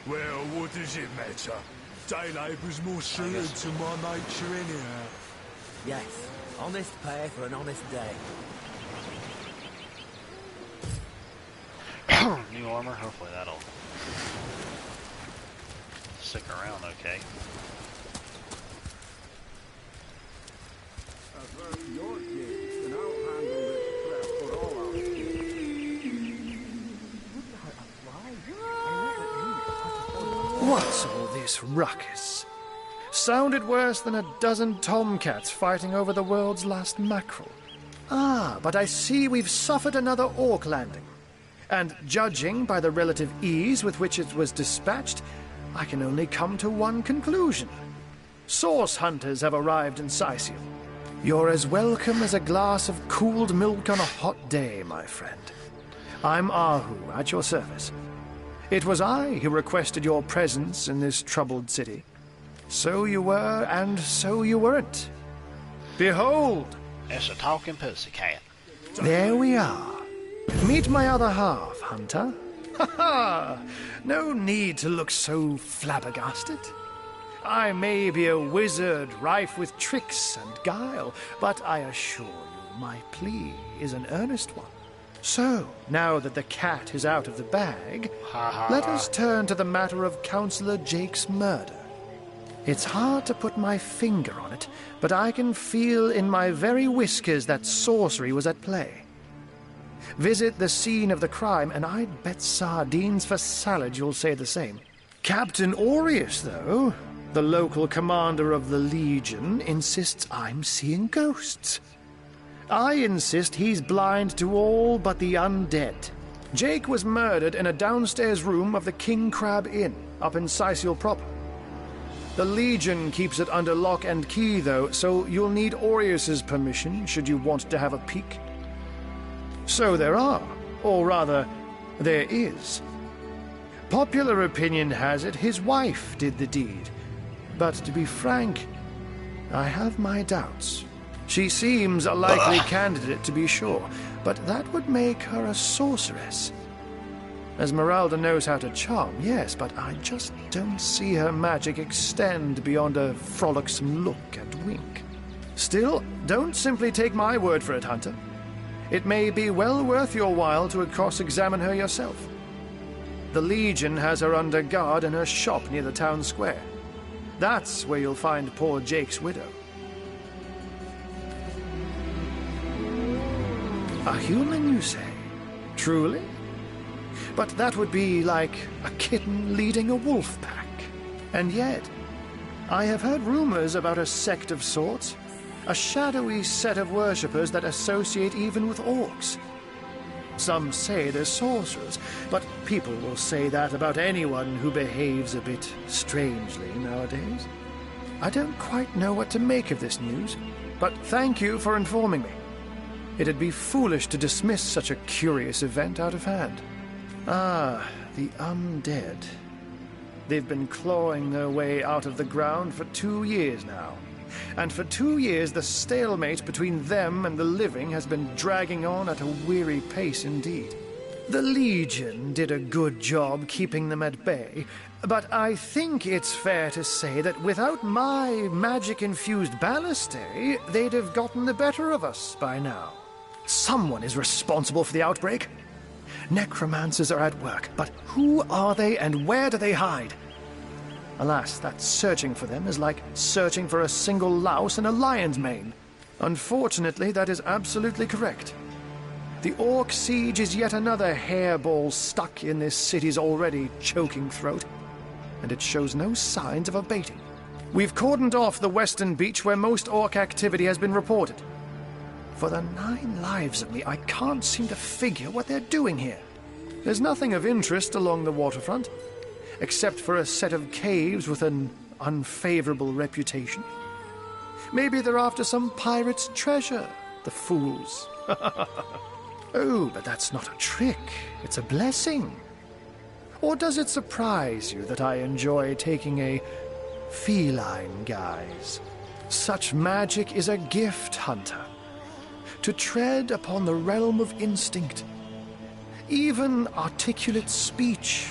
Well, what does it matter? Day labour's more suited to my nature anyhow. Yes, honest pay for an honest day. New armor, hopefully that'll stick around okay. What's all this ruckus? Sounded worse than a dozen tomcats fighting over the world's last mackerel. Ah, but I see we've suffered another orc landing. And judging by the relative ease with which it was dispatched, I can only come to one conclusion. Source hunters have arrived in Sicil. You're as welcome as a glass of cooled milk on a hot day, my friend. I'm Ahu, at your service. It was I who requested your presence in this troubled city. So you were, and so you weren't. Behold! It's a talking pussycat. There we are. Meet my other half, Hunter. Ha ha! No need to look so flabbergasted. I may be a wizard rife with tricks and guile, but I assure you my plea is an earnest one. So, now that the cat is out of the bag, let us turn to the matter of Councillor Jake's murder. It's hard to put my finger on it, but I can feel in my very whiskers that sorcery was at play. Visit the scene of the crime, and I'd bet sardines for salad you'll say the same. Captain Aureus, though, the local commander of the Legion, insists I'm seeing ghosts. I insist he's blind to all but the undead. Jake was murdered in a downstairs room of the King Crab Inn, up in Sicil proper. The Legion keeps it under lock and key, though, so you'll need Aureus's permission should you want to have a peek. So there are, or rather, there is. Popular opinion has it his wife did the deed, but to be frank, I have my doubts. She seems a likely candidate, to be sure, but that would make her a sorceress. Esmeralda knows how to charm, yes, but I just don't see her magic extend beyond a frolicsome look and wink. Still, don't simply take my word for it, Hunter. It may be well worth your while to cross-examine her yourself. The Legion has her under guard in her shop near the town square. That's where you'll find poor Jake's widow. A human, you say? Truly? But that would be like a kitten leading a wolf pack. And yet, I have heard rumors about a sect of sorts, a shadowy set of worshippers that associate even with orcs. Some say they're sorcerers, but people will say that about anyone who behaves a bit strangely nowadays. I don't quite know what to make of this news, but thank you for informing me. It'd be foolish to dismiss such a curious event out of hand. Ah, the undead. They've been clawing their way out of the ground for 2 years now. And for 2 years, the stalemate between them and the living has been dragging on at a weary pace indeed. The Legion did a good job keeping them at bay, but I think it's fair to say that without my magic-infused ballistae, they'd have gotten the better of us by now. Someone is responsible for the outbreak. Necromancers are at work, but who are they and where do they hide? Alas, that searching for them is like searching for a single louse in a lion's mane. Unfortunately, that is absolutely correct. The Orc siege is yet another hairball stuck in this city's already choking throat, and it shows no signs of abating. We've cordoned off the western beach where most Orc activity has been reported. For the 9 lives of me, I can't seem to figure what they're doing here. There's nothing of interest along the waterfront, except for a set of caves with an unfavorable reputation. Maybe they're after some pirate's treasure, the fools. Oh, but that's not a trick. It's a blessing. Or does it surprise you that I enjoy taking a feline guise? Such magic is a gift, Hunter. To tread upon the realm of instinct. Even articulate speech,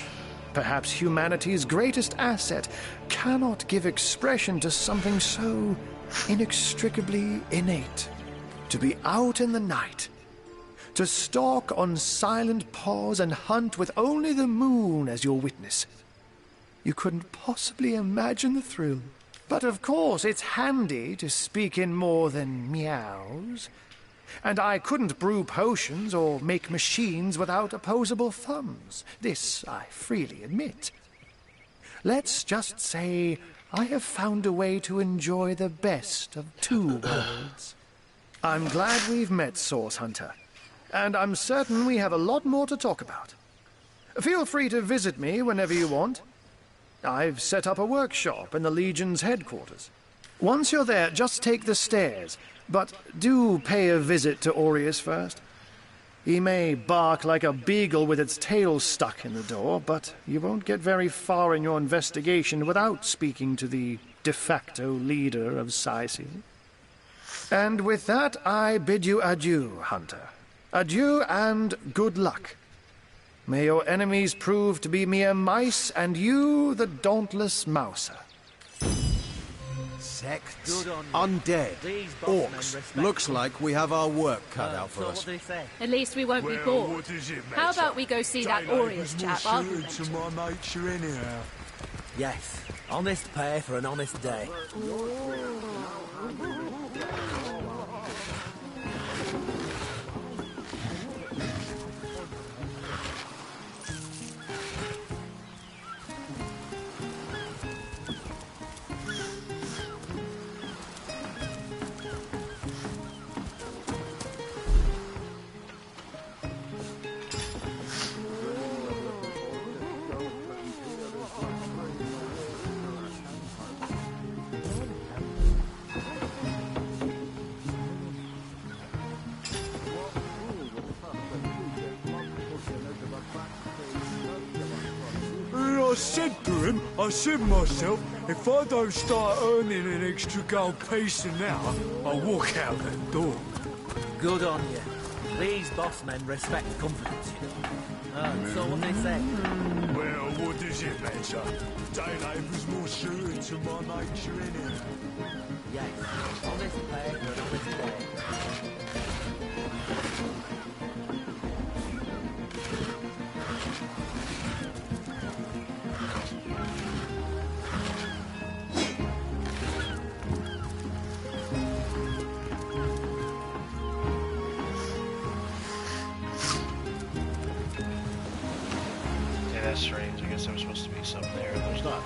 perhaps humanity's greatest asset, cannot give expression to something so inextricably innate. To be out in the night, to stalk on silent paws and hunt with only the moon as your witness. You couldn't possibly imagine the thrill. But of course, it's handy to speak in more than meows. And I couldn't brew potions or make machines without opposable thumbs. This I freely admit. Let's just say I have found a way to enjoy the best of 2 worlds. I'm glad we've met, Source Hunter. And I'm certain we have a lot more to talk about. Feel free to visit me whenever you want. I've set up a workshop in the Legion's headquarters. Once you're there, just take the stairs. But do pay a visit to Aureus first. He may bark like a beagle with its tail stuck in the door, but you won't get very far in your investigation without speaking to the de facto leader of Sicil. And with that, I bid you adieu, Hunter. Adieu and good luck. May your enemies prove to be mere mice, and you the dauntless mouser. Sects, undead, orcs. Looks like we have our work cut out for us. At least we won't be bored. How about we go see that Aureus chap? To my nature anyhow. Yes, honest pay for an honest day. said to him, I said myself, if I don't start earning an extra gold piece an hour, I'll walk out that door. Good on you. These boss men respect confidence, you know. So what they say? Well, what does it matter? Daylight was more suited to my nature anyhow. Yes, honest pay for an honest day. That's strange. I guess there was supposed to be something there. There's not.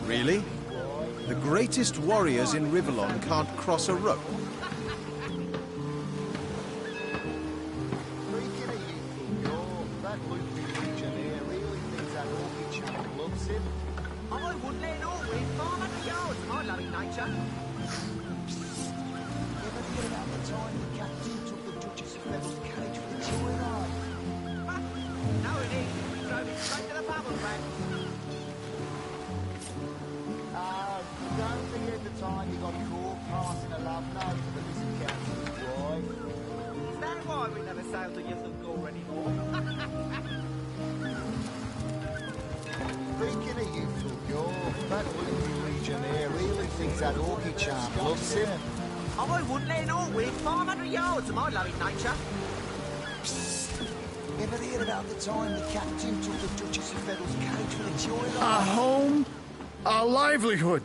Really? The greatest warriors in Rivellon can't cross a rope? Our home, our livelihood,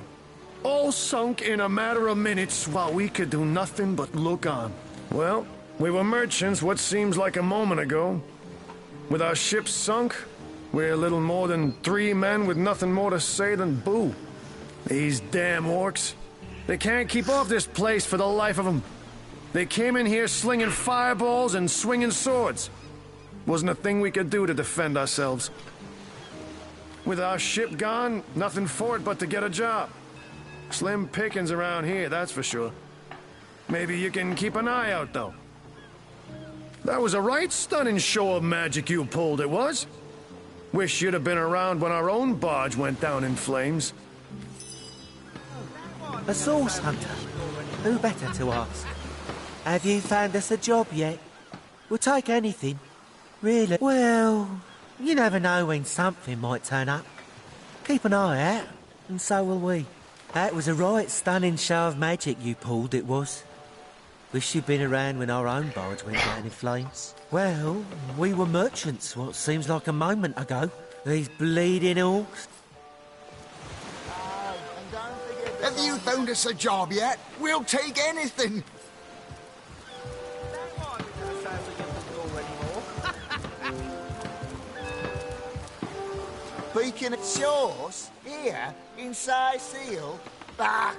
all sunk in a matter of minutes while we could do nothing but look on. Well, we were merchants what seems like a moment ago. With our ship sunk, we're little more than 3 men with nothing more to say than boo. These damn orcs. They can't keep off this place for the life of them. They came in here slinging fireballs and swinging swords. Wasn't a thing we could do to defend ourselves. With our ship gone, nothing for it but to get a job. Slim pickings around here, that's for sure. Maybe you can keep an eye out, though. That was a right stunning show of magic you pulled, it was. Wish you'd have been around when our own barge went down in flames. A source hunter? Who better to ask? Have you found us a job yet? We'll take anything. Really? Well, you never know when something might turn up. Keep an eye out, and so will we. That was a right stunning show of magic you pulled, it was. Wish you'd been around when our own barge went down in flames. Well, we were merchants what seems like a moment ago. These bleeding orcs. Have you found us a job yet? We'll take anything. Beacon at shores? Here? In Seal? Bah!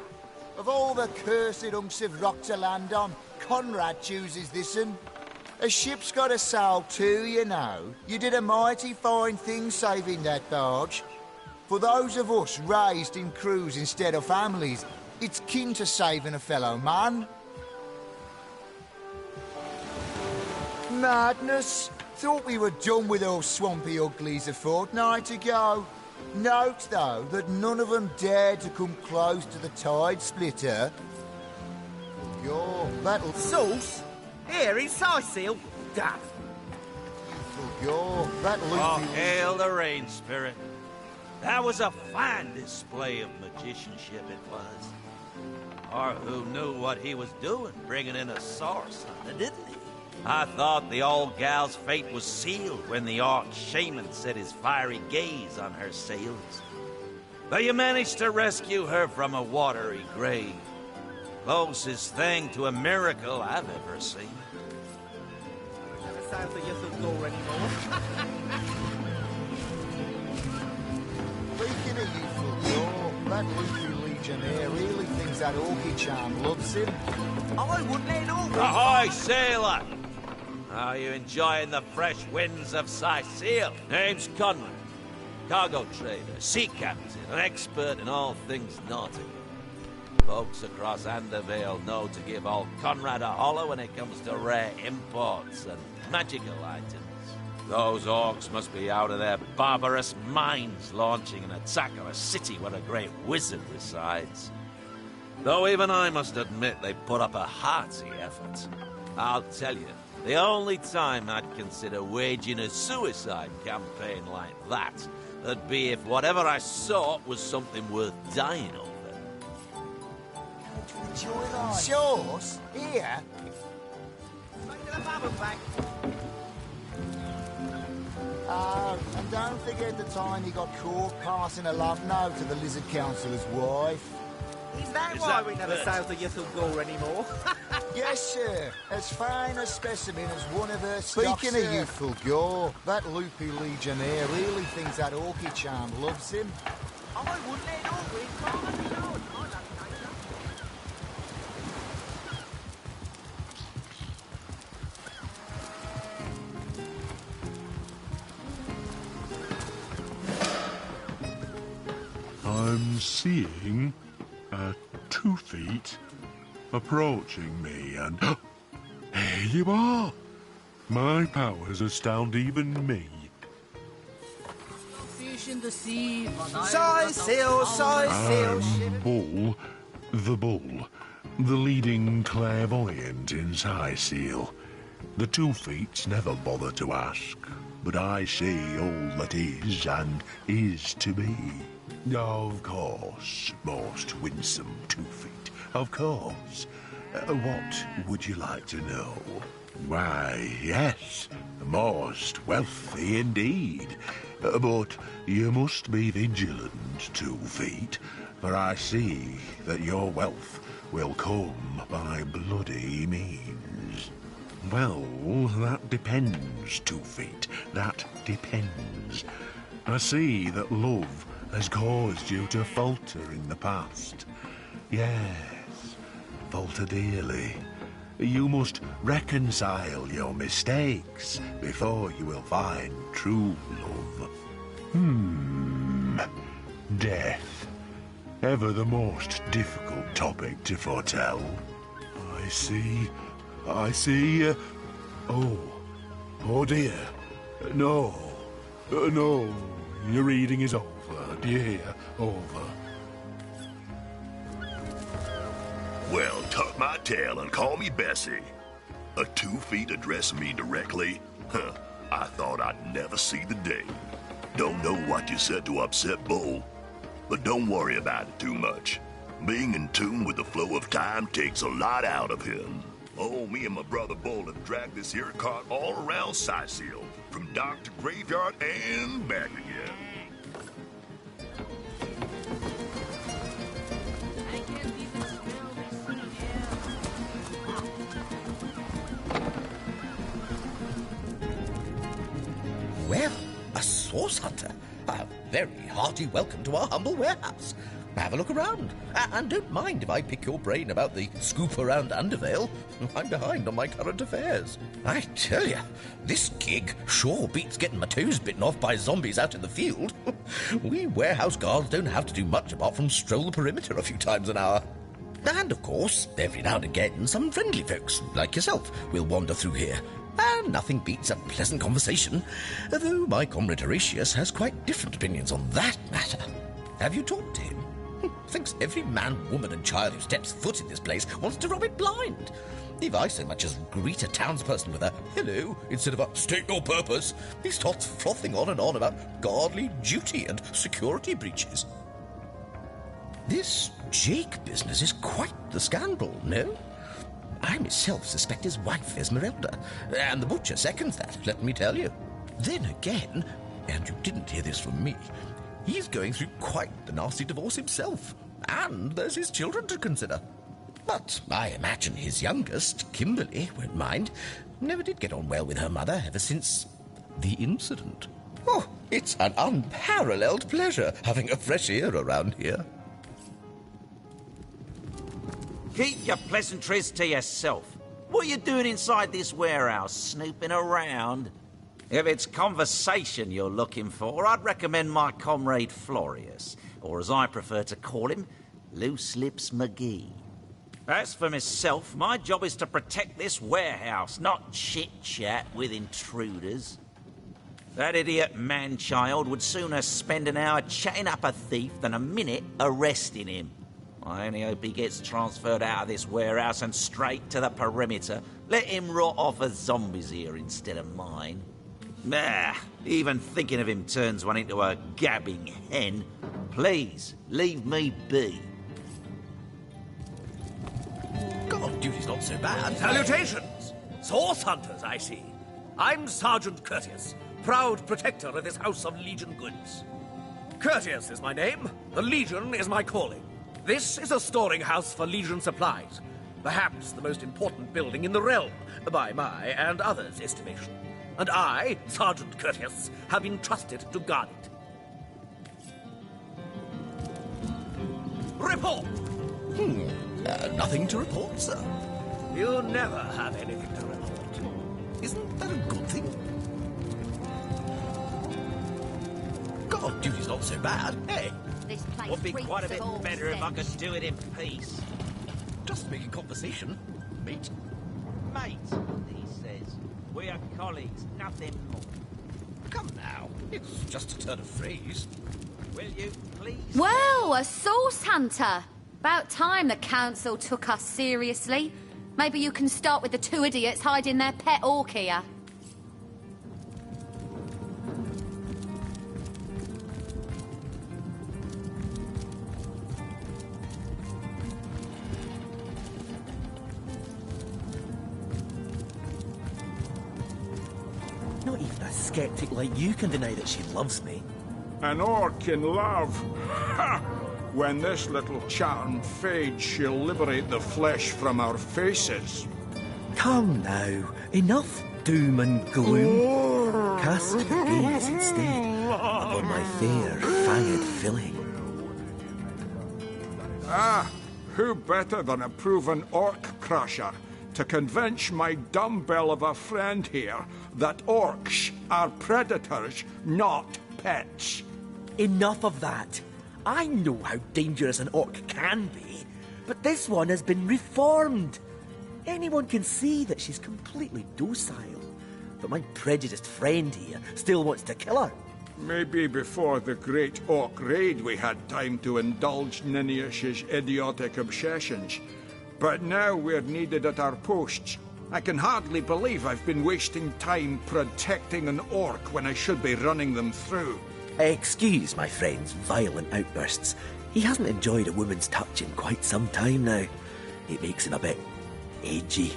Of all the cursed hunks of rock to land on, Conrad chooses this one. A ship's got a soul too, you know. You did a mighty fine thing saving that barge. For those of us raised in crews instead of families, it's kin to saving a fellow man. Madness! Thought we were done with those swampy uglies a fortnight ago. Note, though, that none of them dared to come close to the tide splitter. That'll... Sauce? Here in Seal? Damn. That'll... Oh, hail the rain spirit. That was a fine display of magicianship, it was. Or who knew what he was doing, bringing in a source, didn't he? I thought the old gal's fate was sealed when the orc shaman set his fiery gaze on her sails. But you managed to rescue her from a watery grave. Closest thing to a miracle I've ever seen. Never sounds like you're door anymore. Speaking of youthful lore, that Luffy Legionnaire really thinks that Orchid Charm loves him. I wouldn't let it all. Ahoy, sailor! Are you enjoying the fresh winds of Seal? Name's Conrad. Cargo trader, sea captain, an expert in all things nautical. Folks across Andervale know to give old Conrad a holler when it comes to rare imports and magical items. Those orcs must be out of their barbarous minds launching an attack on a city where a great wizard resides. Though even I must admit they put up a hearty effort. I'll tell you, the only time I'd consider waging a suicide campaign like that would be if whatever I sought was something worth dying over. Shores? Here? Oh, and don't forget the time he got caught passing a love note to the Lizard Councillor's wife. Is that why we never sail to Ythel anymore? Yes, sir. As fine a specimen as one of her stocks. Speaking of youthful gore, that loopy Legionnaire really thinks that Orchid Charm loves him. I wouldn't let it all in. I'm seeing 2 feet approaching me, and here you are. My powers astound even me. Fish in the sea. Seal. I'm Bull, the Bull, the leading clairvoyant in Seal. The 2 feets never bother to ask, but I see all that is and is to be. Of course, most winsome 2 feet, of course. What would you like to know? Why, yes, most wealthy indeed. But you must be vigilant, 2 feet, for I see that your wealth will come by bloody means. Well, that depends, 2 feet, that depends. I see that love has caused you to falter in the past. Yes, falter dearly. You must reconcile your mistakes before you will find true love. Death. Ever the most difficult topic to foretell. I see. Oh dear. No. No. Your reading is over. Do you hear? Over. Well, tuck my tail and call me Bessie. A 2 feet addressing me directly? Huh, I thought I'd never see the day. Don't know what you said to upset Bull, but don't worry about it too much. Being in tune with the flow of time takes a lot out of him. Oh, me and my brother Bull have dragged this here cart all around Sightseal, from dock to graveyard and back again. Well, a source hunter. A very hearty welcome to our humble warehouse. Have a look around. And don't mind if I pick your brain about the scoop around Undervale. I'm behind on my current affairs. I tell you, this gig sure beats getting my toes bitten off by zombies out in the field. We warehouse guards don't have to do much apart from stroll the perimeter a few times an hour. And, of course, every now and again, some friendly folks, like yourself, will wander through here. And nothing beats a pleasant conversation, though my comrade Horatius has quite different opinions on that matter. Have you talked to him? Thinks every man, woman and child who steps foot in this place wants to rob it blind. If I so much as greet a townsperson with a hello instead of a state your purpose, he starts frothing on and on about guardly duty and security breaches. This Jake business is quite the scandal, no? I myself suspect his wife Esmeralda, and the butcher seconds that, let me tell you. Then again, and you didn't hear this from me, he's going through quite the nasty divorce himself, and there's his children to consider. But I imagine his youngest, Kimberly, won't mind. Never did get on well with her mother ever since the incident. Oh, it's an unparalleled pleasure having a fresh ear around here. Keep your pleasantries to yourself. What are you doing inside this warehouse, snooping around? If it's conversation you're looking for, I'd recommend my comrade Florius, or as I prefer to call him, Loose Lips McGee. As for myself, my job is to protect this warehouse, not chit-chat with intruders. That idiot man-child would sooner spend an hour chatting up a thief than a minute arresting him. I only hope he gets transferred out of this warehouse and straight to the perimeter. Let him rot off as zombies here instead of mine. Even thinking of him turns one into a gabbing hen. Please, leave me be. God, duty's not so bad. Salutations! Source hunters, I see. I'm Sergeant Curtius, proud protector of this house of Legion goods. Curtius is my name, the Legion is my calling. This is a storing house for Legion supplies, perhaps the most important building in the realm, by my and others' estimation. And I, Sergeant Curtius, have been trusted to guard it. Report! Nothing to report, sir. You never have anything to report. Isn't that a good thing? God, duty's not so bad, hey? This place Would be quite a bit better if I could do it in peace. Just making conversation, mate. Mate, he says. We are colleagues, nothing more. Come now, it's just a turn of phrase. Will you please? Well, a source hunter. About time the council took us seriously. Maybe you can start with the 2 idiots hiding their pet orc here. Not even a skeptic like you can deny that she loves me. An orc in love? Ha! When this little charm fades, she'll liberate the flesh from our faces. Come now, enough doom and gloom. Cast your gaze instead upon my fair, fanged filling. Ah, Who better than a proven orc crusher to convince my dumbbell of a friend here that orcs are predators, not pets? Enough of that. I know how dangerous an orc can be, but this one has been reformed. Anyone can see that she's completely docile. But my prejudiced friend here still wants to kill her. Maybe before the great orc raid we had time to indulge Ninius's idiotic obsessions. But now we're needed at our posts. I can hardly believe I've been wasting time protecting an orc when I should be running them through. Excuse my friend's violent outbursts. He hasn't enjoyed a woman's touch in quite some time now. It makes him a bit edgy.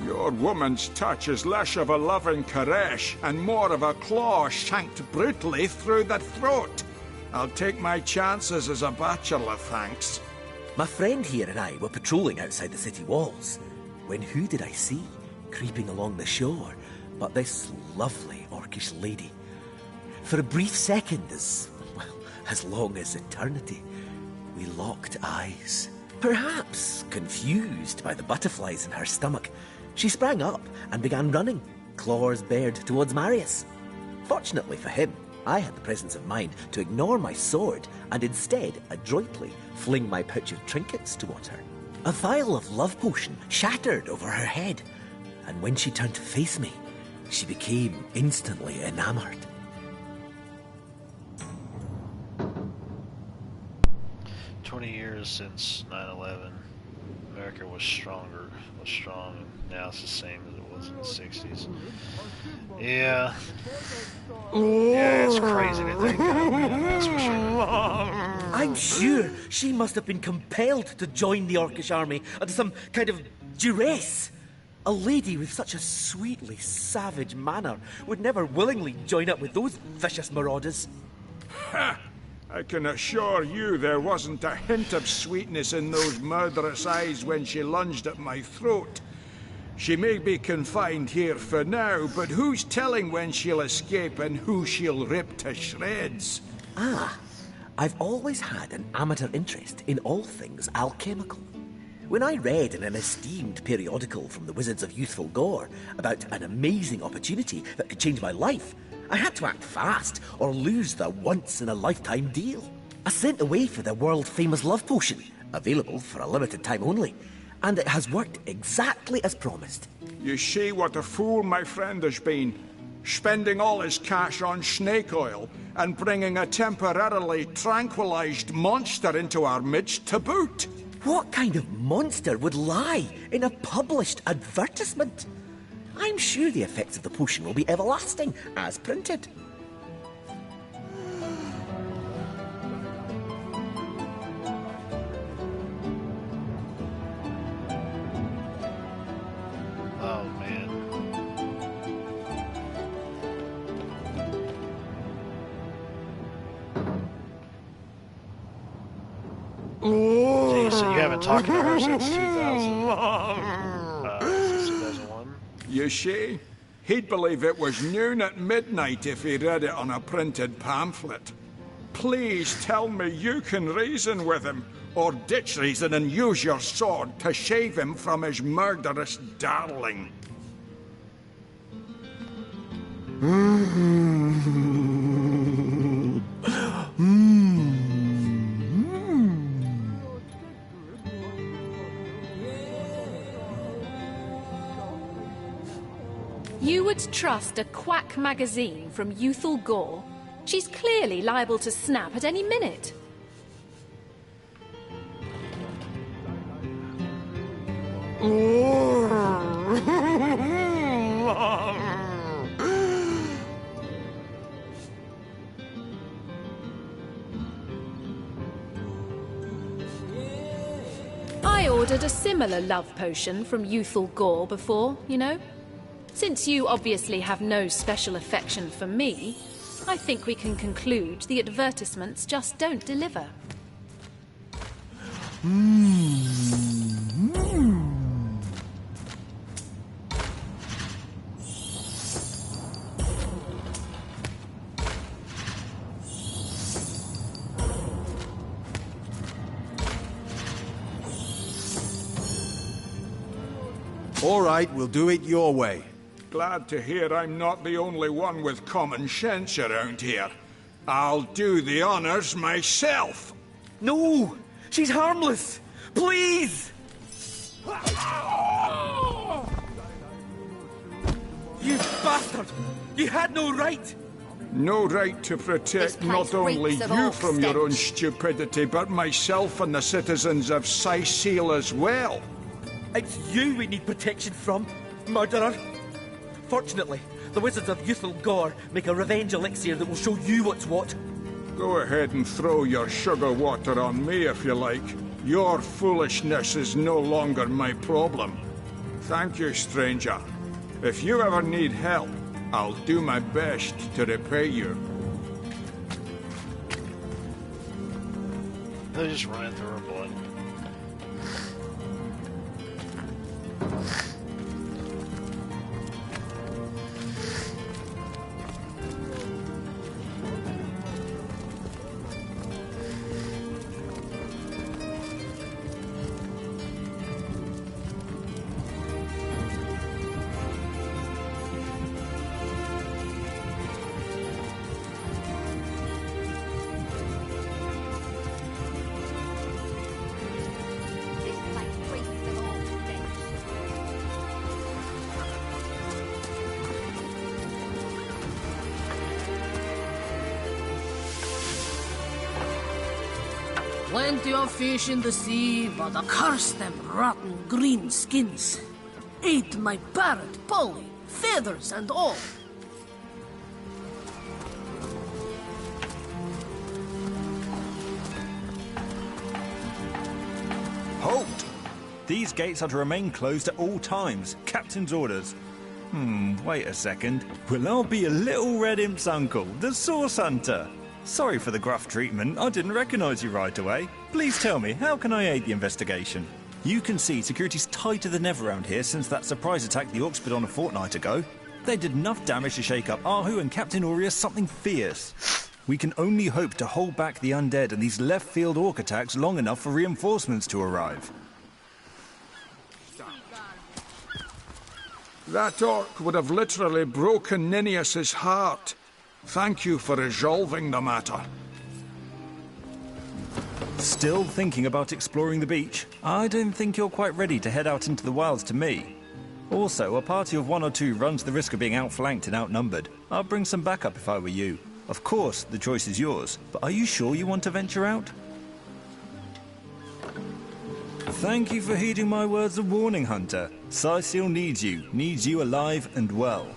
Your woman's touch is less of a loving caress and more of a claw shanked brutally through the throat. I'll take my chances as a bachelor, thanks. My friend here and I were patrolling outside the city walls, when who did I see creeping along the shore but this lovely orcish lady? For a brief second, as long as eternity, we locked eyes. Perhaps confused by the butterflies in her stomach, she sprang up and began running, claws bared towards Marius. Fortunately for him, I had the presence of mind to ignore my sword and instead adroitly fling my pouch of trinkets towards her. A vial of love potion shattered over her head, and when she turned to face me, she became instantly enamored. Years since 9/11, America was strong. Now it's the same as it was in the 60s. Yeah, it's crazy to think of, that's for sure. I'm sure she must have been compelled to join the Orcish army under some kind of duress. A lady with such a sweetly savage manner would never willingly join up with those vicious marauders. Ha! I can assure you there wasn't a hint of sweetness in those murderous eyes when she lunged at my throat. She may be confined here for now, but who's telling when she'll escape and who she'll rip to shreds? Ah, I've always had an amateur interest in all things alchemical. When I read in an esteemed periodical from the Wizards of Youthful Gore about an amazing opportunity that could change my life, I had to act fast or lose the once-in-a-lifetime deal. I sent away for the world-famous love potion, available for a limited time only, and it has worked exactly as promised. You see what a fool my friend has been, spending all his cash on snake oil and bringing a temporarily tranquilized monster into our midst to boot. What kind of monster would lie in a published advertisement? I'm sure the effects of the potion will be everlasting, as printed. Oh, man. Gee, so you haven't talked to her since 2001? You see? He'd believe it was noon at midnight if he read it on a printed pamphlet. Please tell me you can reason with him, or ditch reason and use your sword to save him from his murderous darling. You would trust a quack magazine from Youthful Gore? She's clearly liable to snap at any minute. I ordered a similar love potion from Youthful Gore before, you know. Since you obviously have no special affection for me, I think we can conclude the advertisements just don't deliver. All right, we'll do it your way. Glad to hear I'm not the only one with common sense around here. I'll do the honors myself. No! She's harmless! Please! You bastard! You had no right! No right to protect not only you from your own stupidity, but myself and the citizens of Seal as well. It's you we need protection from, murderer! Fortunately, the Wizards of Youthful Gore make a revenge elixir that will show you what's what. Go ahead and throw your sugar water on me if you like. Your foolishness is no longer my problem. Thank you, stranger. If you ever need help, I'll do my best to repay you. They just ran through her blood. Plenty of fish in the sea, but curse them rotten green skins. Ate my parrot, Polly, feathers and all. Halt! These gates are to remain closed at all times. Captain's orders. Wait a second. Well, I'll be a little red imp's uncle, the Source Hunter. Sorry for the gruff treatment. I didn't recognize you right away. Please tell me, how can I aid the investigation? You can see security's tighter than ever around here since that surprise attack the Orcs put on a fortnight ago. They did enough damage to shake up Ahu and Captain Aureus something fierce. We can only hope to hold back the undead and these left-field Orc attacks long enough for reinforcements to arrive. That Orc would have literally broken Ninius's heart. Thank you for resolving the matter. Still thinking about exploring the beach? I don't think you're quite ready to head out into the wilds to me. Also, a party of 1 or 2 runs the risk of being outflanked and outnumbered. I'll bring some backup if I were you. Of course, the choice is yours, but are you sure you want to venture out? Thank you for heeding my words of warning, Hunter. Seal needs you alive and well.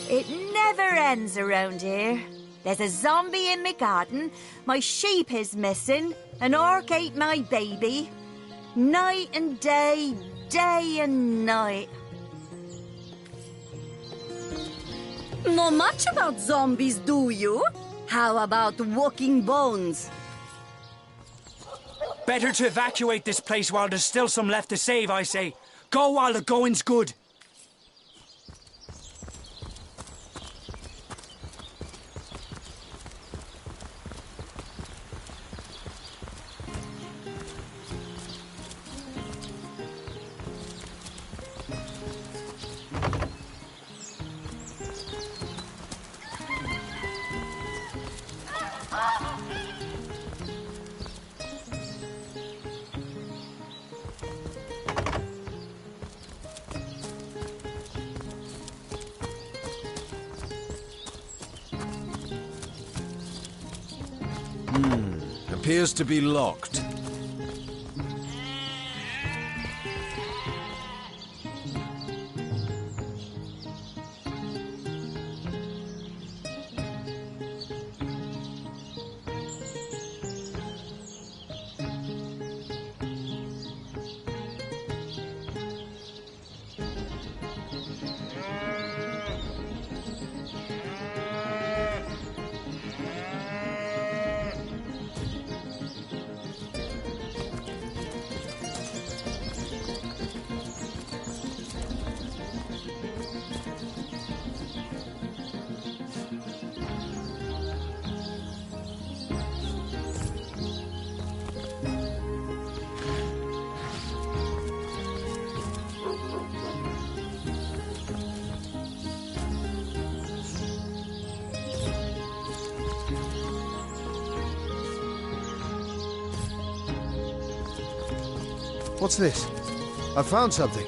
It never ends around here. There's a zombie in my garden, my sheep is missing, an orc ate my baby. Night and day, day and night. Know much about zombies, do you? How about walking bones? Better to evacuate this place while there's still some left to save, I say. Go while the going's good. Appears to be locked. What's this? I found something.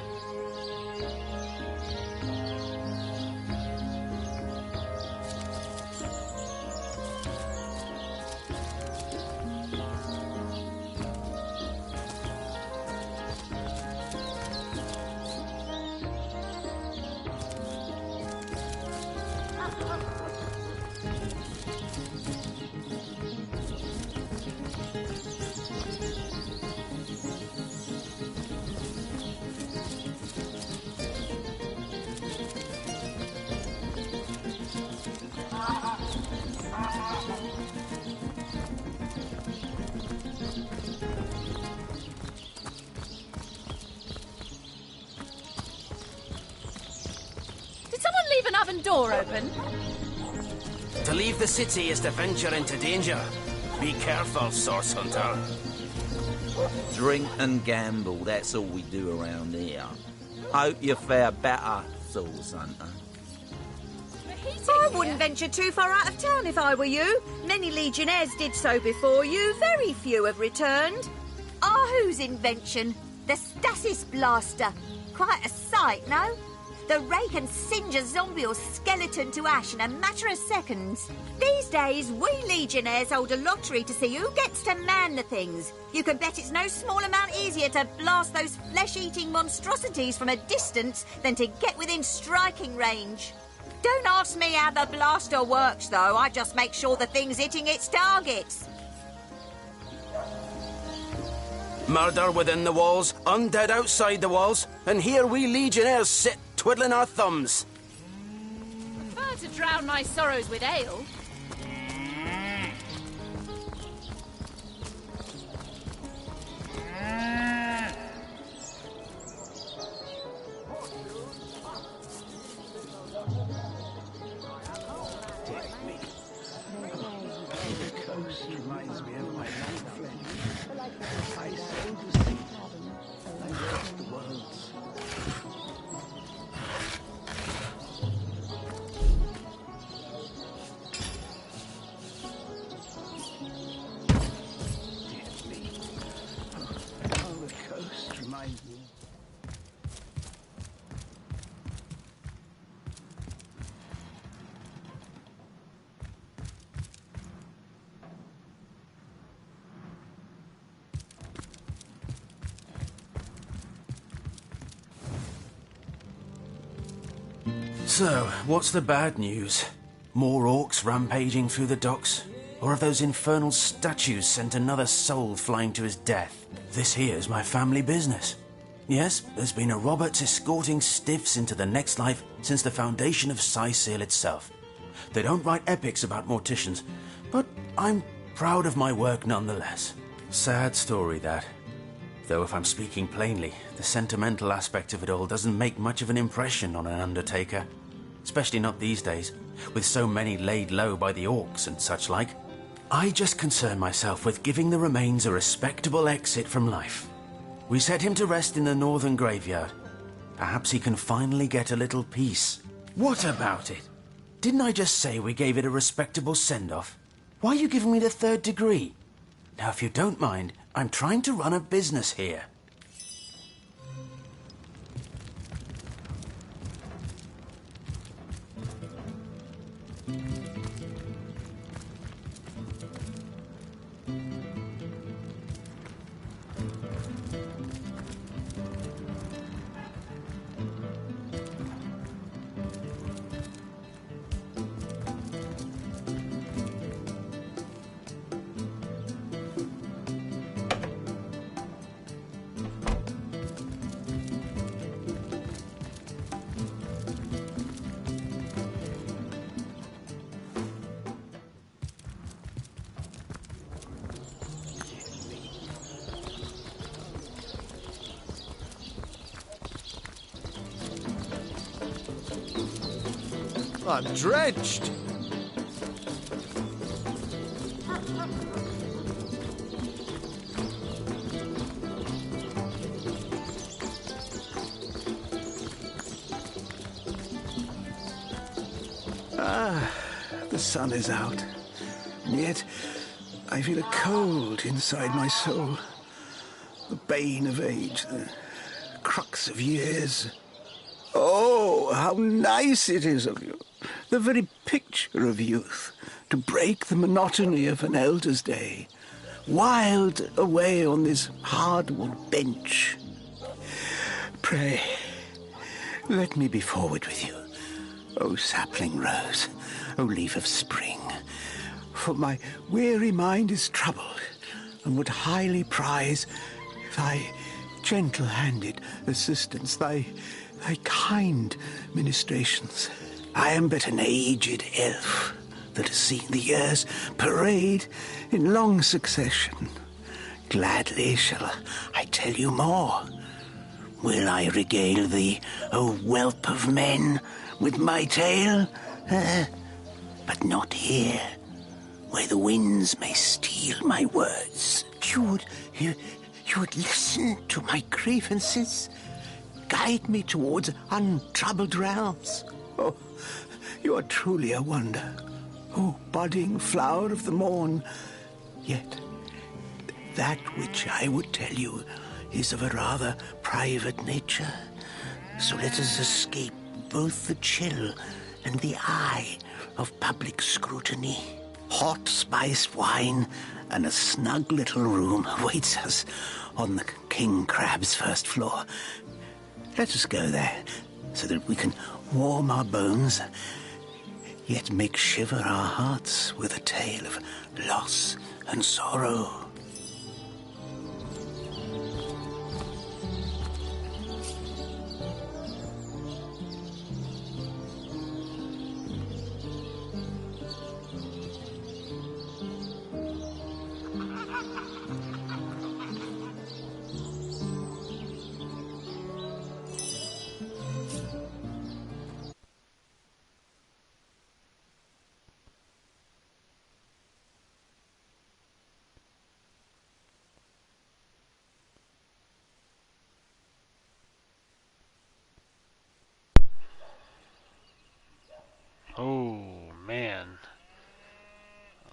Door open. To leave the city is to venture into danger. Be careful, source hunter. Drink and gamble, that's all we do around here. Hope you fare better, source hunter. I wouldn't venture too far out of town if I were you. Many legionnaires did so before you. Very few have returned. Whose invention? The stasis blaster. Quite a sight, no? The ray can singe a zombie or skeleton to ash in a matter of seconds. These days, we legionnaires hold a lottery to see who gets to man the things. You can bet it's no small amount easier to blast those flesh-eating monstrosities from a distance than to get within striking range. Don't ask me how the blaster works, though. I just make sure the thing's hitting its targets. Murder within the walls, undead outside the walls, and here we legionnaires sit twiddling our thumbs. Prefer to drown my sorrows with ale. So, what's the bad news? More orcs rampaging through the docks? Or have those infernal statues sent another soul flying to his death? This here's my family business. Yes, there's been a Roberts escorting stiffs into the next life since the foundation of Seal itself. They don't write epics about morticians, but I'm proud of my work nonetheless. Sad story, that. Though if I'm speaking plainly, the sentimental aspect of it all doesn't make much of an impression on an undertaker. Especially not these days, with so many laid low by the orcs and such like. I just concern myself with giving the remains a respectable exit from life. We set him to rest in the northern graveyard. Perhaps he can finally get a little peace. What about it? Didn't I just say we gave it a respectable send-off? Why are you giving me the 3rd degree? Now, if you don't mind, I'm trying to run a business here. I'm drenched. The sun is out, and yet I feel a cold inside my soul. The bane of age, the crux of years. Oh, how nice it is of you, the very picture of youth, to break the monotony of an elder's day, wild away on this hardwood bench. Pray, let me be forward with you, O sapling rose, O leaf of spring, for my weary mind is troubled, and would highly prize thy gentle-handed assistance, thy kind ministrations. I am but an aged elf that has seen the years parade in long succession. Gladly shall I tell you more. Will I regale thee, O whelp of men, with my tale? But not here, where the winds may steal my words. You would listen to my grievances, guide me towards untroubled realms. Oh, you are truly a wonder, oh budding flower of the morn. Yet that which I would tell you is of a rather private nature. So let us escape both the chill and the eye of public scrutiny. Hot spiced wine and a snug little room awaits us on the King Crab's first floor. Let us go there, so that we can warm our bones, yet make shiver our hearts with a tale of loss and sorrow. Oh, man.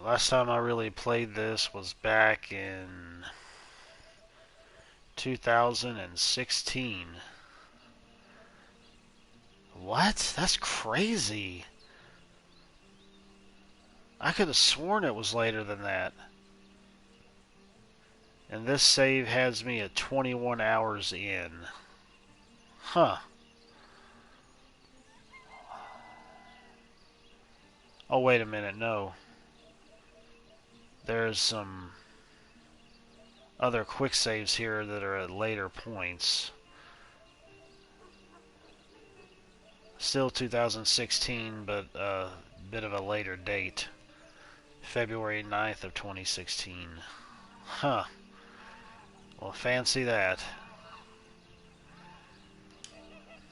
Last time I really played this was back in 2016. What? That's crazy. I could have sworn it was later than that. And this save has me at 21 hours in. Huh. Oh, wait a minute, no. There's some other quick saves here that are at later points. Still 2016, but a bit of a later date. February 9th of 2016. Huh. Well, fancy that.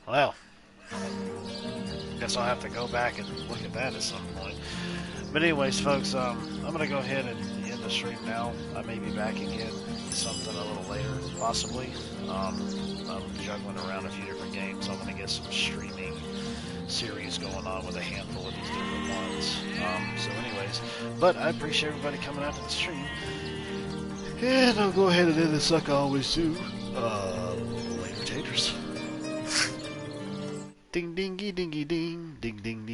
Well, guess I'll have to go back and look at that at some point. But anyways, folks, I'm going to go ahead and end the stream now. I may be back again with something a little later, possibly. I'm juggling around a few different games. I'm going to get some streaming series going on with a handful of these different ones. So anyways, but I appreciate everybody coming out to the stream. And I'll go ahead and end this like I always do. Later, taters. Ding dingy dingy ding, ding ding ding.